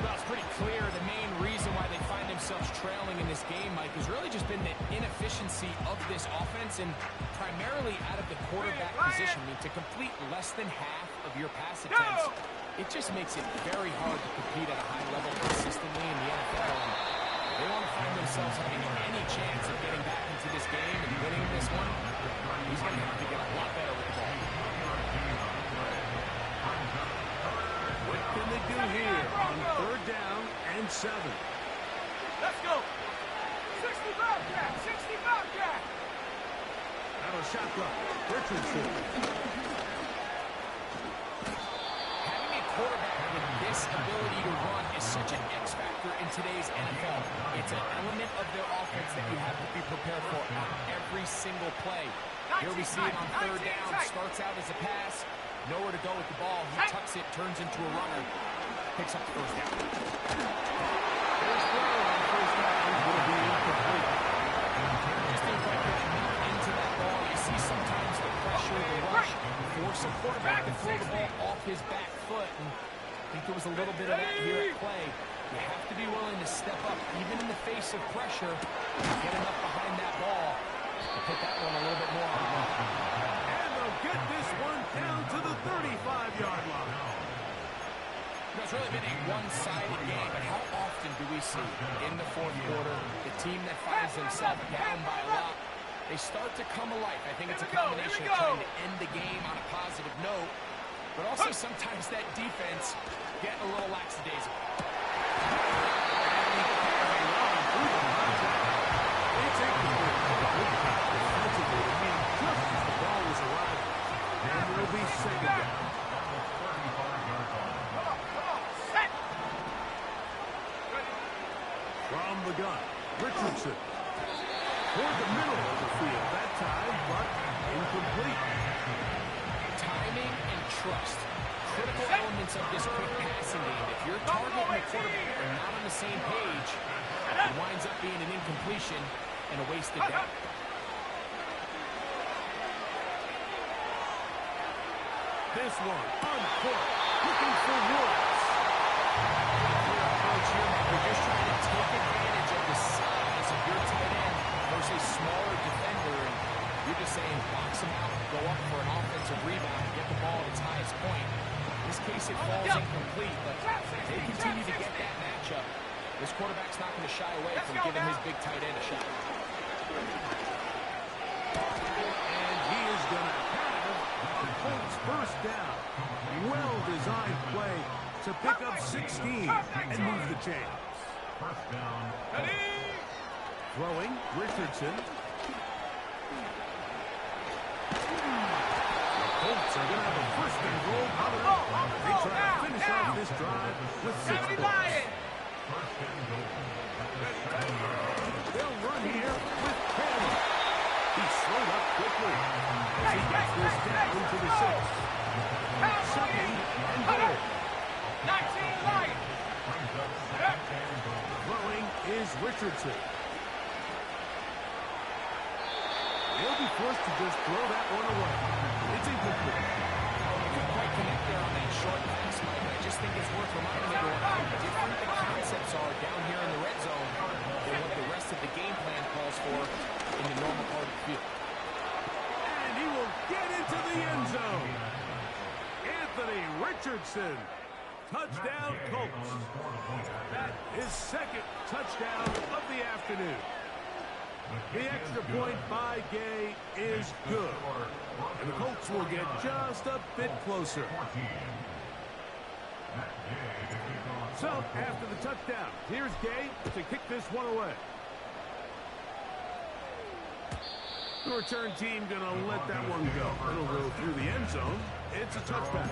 Well, it's pretty clear the main reason why they find themselves trailing in this game, Mike, has really just been the inefficiency of this offense and primarily out of the quarterback position. I mean, to complete less than half of your pass attempts, it just makes it very hard to compete at a high level consistently in the NFL. And they want to find themselves having any chance of getting back into this game and winning this one. He's going to have to get a lot better with the ball. What can they do here on third down and 7? Let's go. 60 Bobcat. 60 Bobcat. Out of shotgun, Richardson. Having a quarterback with this ability to run is such an X factor in today's NFL. It's an element of their offense that you have to be prepared for on every single play. Here we see it on third down. Starts out as a pass. Nowhere to go with the ball. He tucks it, turns into a runner. Picks up the first down. His throw on first down will be incomplete. Just didn't quite get enough into that ball. You see sometimes the pressure, the rush, force a quarterback to throw the ball off his back foot. And I think there was a little bit of that here at play. You have to be willing to step up, even in the face of pressure, and get enough behind that ball to put that one a little bit more on the run. And they'll get this one down to the 35-yard line. It's really been a one-sided game, but how often do we see in the fourth quarter the team that finds themselves down by a lot, they start to come alive. I think it's a combination of trying to end the game on a positive note, but also sometimes that defense get a little lackadaisical. It's incomplete. Defensively, I mean, just as the ball was arriving. And it'll be second down. From the gun, Richardson. Toward the middle of the field that time, but incomplete. Timing and trust. Critical elements of this quick passing game. If your target and the quarterback are not on the same page, it winds up being an incompletion and a wasted down. This one, on court, looking for Woods. Coach here, you're just trying to take advantage of the size of your tight end versus smaller defender. And you're just saying, box him out, go up for an offensive rebound, and get the ball at its highest point. In this case, it falls incomplete, but if they continue to get that matchup, this quarterback's not going to shy away from giving his big tight end a shot. And he is going to have the Colts first down. Well-designed play to pick up 16 and move the chains. First down. Throwing, Richardson. The Colts are going to have a first and goal out of it. They try to finish off this drive with 6 points. First and goal. They'll run here with Taylor. He's slowed up quickly as he gets this down to the 6. Second and goal. 19 Lions. Throwing is Richardson. He'll be forced to just throw that one away. It's incomplete. Couldn't quite connect there on that short pass, Mike. I just think it's worth reminding everyone how different the concepts are down here in the red zone than what the rest of the game plan calls for in the normal part of the field. And he will get into the end zone. Anthony Richardson Touchdown, Colts. That is second touchdown of the afternoon. The extra point by Gay is good. And the Colts will get just a bit closer. So, after the touchdown, here's Gay to kick this one away. The return team going to let that one go. It'll go through the end zone. It's a touchback.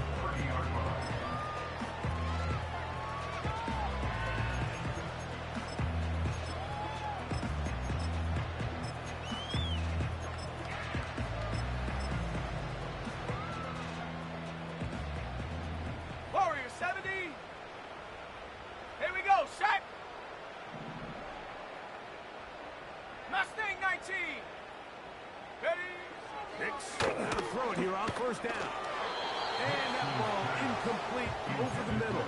Warrior 70. Here we go, set. Mustang 19. Ready? Nix going to throw it here on first down. And that ball incomplete over the middle.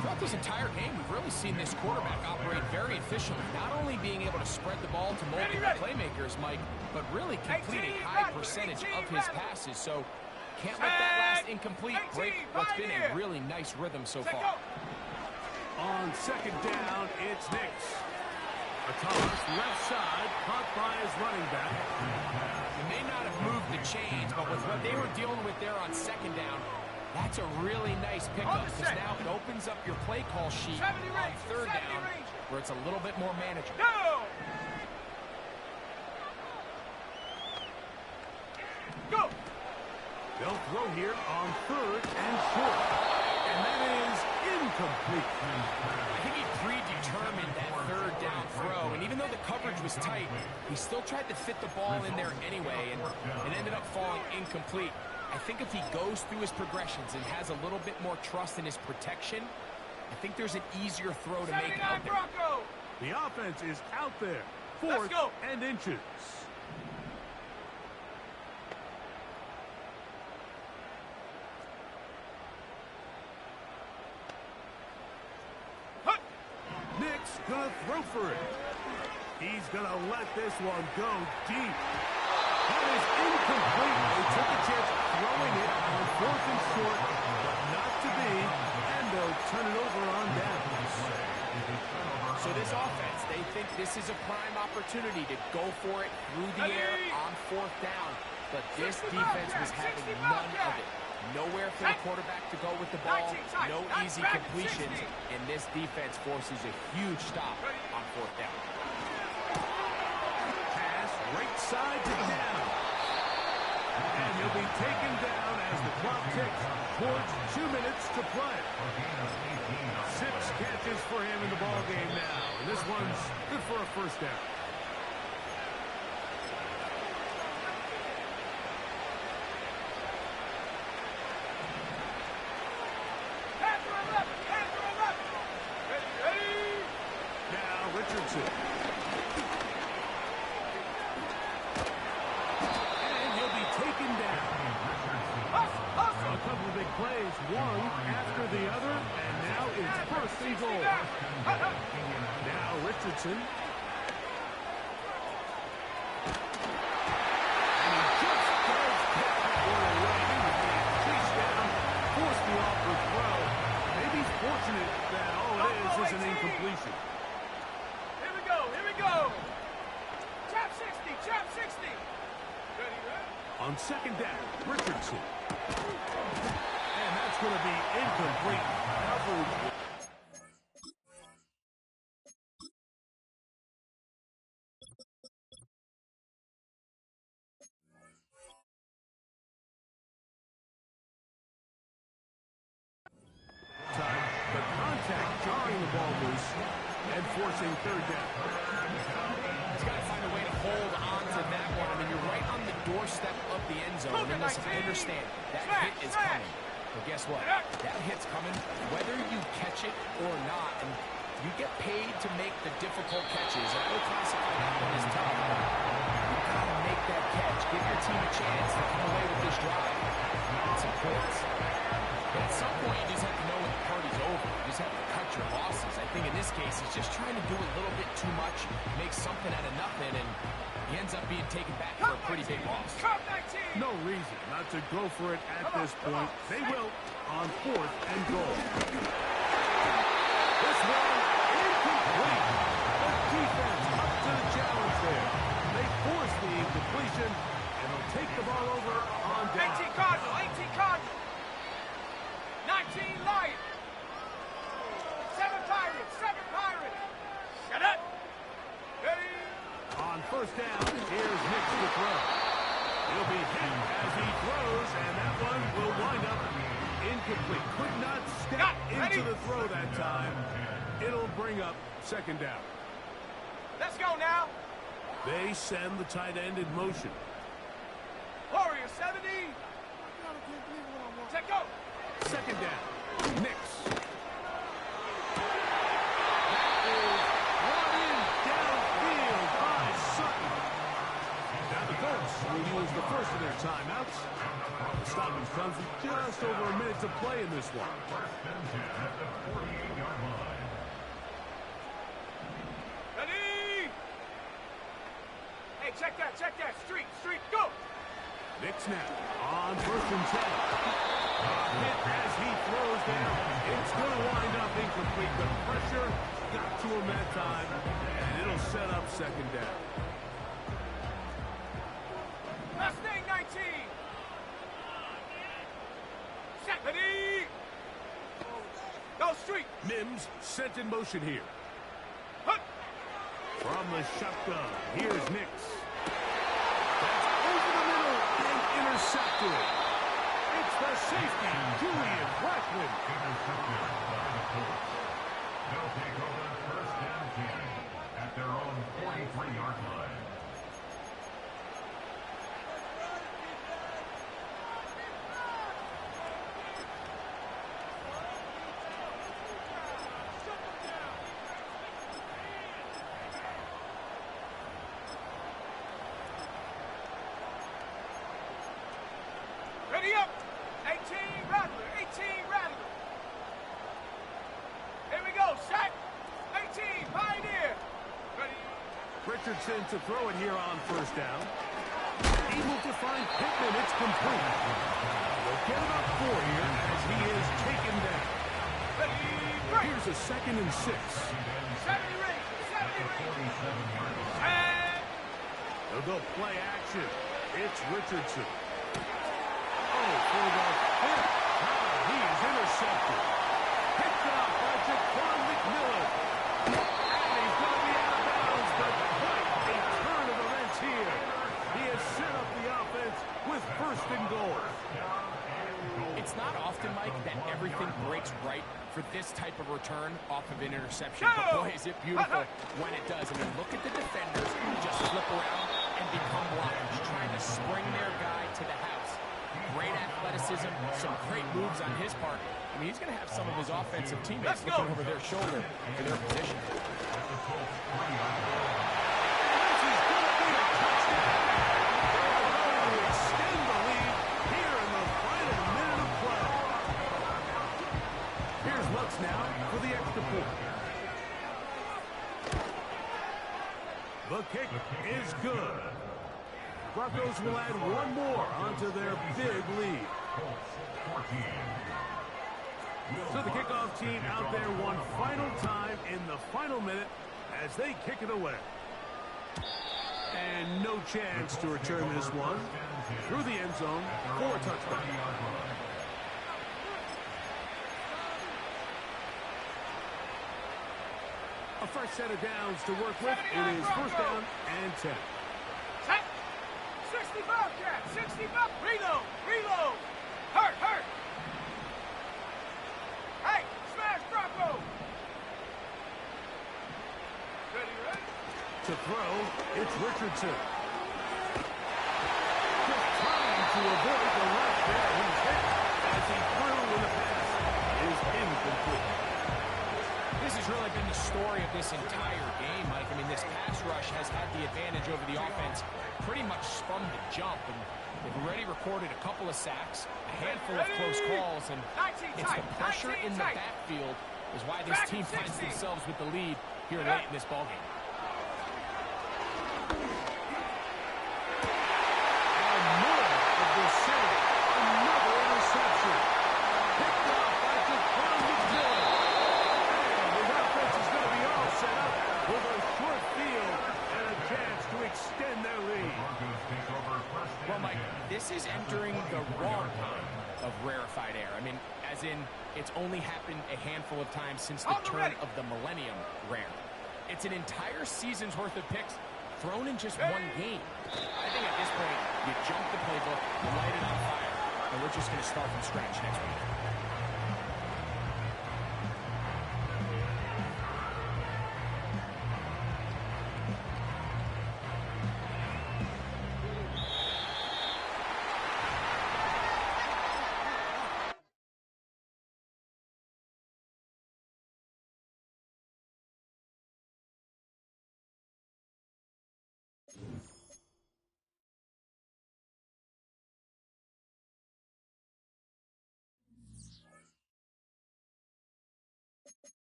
Throughout this entire game, we've really seen this quarterback operate very efficiently, not only being able to spread the ball to multiple playmakers, Mike, but really complete a high percentage of his passes. So can't let that last incomplete break what's been a really nice rhythm so far. On second down, it's Nix. A toss left side, caught by his running back. They may not have moved the chains, but with what they were dealing with there on second down, that's a really nice pickup, because now it opens up your play call sheet on third down, where it's a little bit more manageable. Go! They'll throw here on third and short. And that is incomplete. I think he predetermined that third down throw, and even though the coverage was tight, he still tried to fit the ball in there anyway, and it ended up falling incomplete. I think if he goes through his progressions and has a little bit more trust in his protection, I think there's an easier throw to make out there. The offense is out there. Fourth and inches. Nick's gonna throw for it. He's gonna let this one go deep. That is incomplete. They took a chance throwing it on fourth and short, but not to be, and they'll turn it over on down. So this offense, they think this is a prime opportunity to go for it through the air on fourth down, but this defense was having none of it. Nowhere for the quarterback to go with the ball, no easy completions, and this defense forces a huge stop on fourth down. Pass right side to down. And he'll be taken down as the clock ticks towards 2 minutes to play. 6 catches for him in the ball game now, and this one's good for a first down. Richardson. And he'll be taken down. A couple of big plays, one after the other, and now it's first and goal. Now Richardson. And he just does get that one away. Chase down, force the awkward throw. Maybe he's fortunate that all it is an incompletion. On second down, Richardson. And that's going to be incomplete. The contact jarring the ball loose and forcing third down. He's got to find a way to hold on to that one. I mean, you're right on the doorstep of the end zone. And listen, I understand that hit is coming. But guess what? That hit's coming whether you catch it or not. And you get paid to make the difficult catches. I would classify that one as tough. You've got to make that catch. Give your team a chance to come away with this drive. It's important. But at some point, you just have to know when the party's over. You just have to cut your losses. I think in this case, he's just trying to do a little bit too much, make something out of nothing, and He ends up being taken back for a pretty big loss. No reason not to go for it at this point. They will on 4th and goal. This one incomplete. The defense up to the challenge there. They force the incompletion, and they'll take the ball over on down. 18 Cardinal, 18 Cardinal. 19 Lion. 7 Pirates, 7 Pirates. Shut up. Ready. On 1st down, here's Nix to throw. He'll be hit as he throws, and that one will wind up incomplete. Could not step into the throw that time. It'll bring up 2nd down. Let's go now. They send the tight end in motion. Warrior 70. Take go. 2nd down. Nix. Will use the first of their timeouts. The stoppage comes with just over a minute to play in this one. Ready? Hey, check that, street, go! Nix now on 1st and 10. Hit as he throws there. It's going to wind up incomplete, but pressure got to him that time, and it'll set up 2nd down. Last thing, 19. Set. Ready? Go street. Mims sent in motion here. Hut. From the shotgun, here's Nix. That's over the middle and intercepted. It's the safety, Julian Blackman. Intercepted by the Colts. They'll take over 1st and 10 at their own 43-yard line. Ready up. 18 Rattler, 18 Rattler. Here we go, set. 18 Pioneer. Ready. Richardson to throw it here on 1st down. Able to find Pittman. It's complete. They'll get about 4 here as he is taken down. Ready, break. Here's a 2nd and 6. 70 ring, 70 ring. And They'll go play action. It's Richardson. Oh, for the 5th. He is intercepted. Picked off by Jaquan McMillan. And he's going to be out of bounds, but quite a turn of events here. He has set up the offense with 1st and goal. It's not often, Mike, that everything breaks right for this type of return off of an interception. But boy, is it beautiful when it does. I mean, look at the defenders just flip around and become blockers, trying to spring their guy to the house. Great athleticism, some great moves on his part. I mean, he's going to have some of his offensive teammates looking over their shoulder for their position. Now for the extra point. The kick is good. Broncos will add one more onto their big lead. So the kickoff team out there one final time in the final minute as they kick it away. And no chance to return this one through the end zone for a touchdown. A fresh set of downs to work with. It is 1st down and 10. set. 60 Bobcat, 60 Bob. Reload, reload. Hurt. Hey, smash Bronco. Ready. To throw, it's Richardson. Just trying to avoid the rush there. He's hit as he threw when the pass is incomplete. This has really been the story of this entire game, Mike. I mean, this pass rush has had the advantage over the offense pretty much from the jump. And they've already recorded a couple of sacks, a handful of close calls, and it's the pressure in the backfield is why this team finds themselves with the lead here late in this ballgame. as in it's only happened a handful of times since the turn of the millennium rare. It's an entire season's worth of picks thrown in just one game. I think at this point, you jump the playbook, light it on fire, and we're just going to start from scratch next week.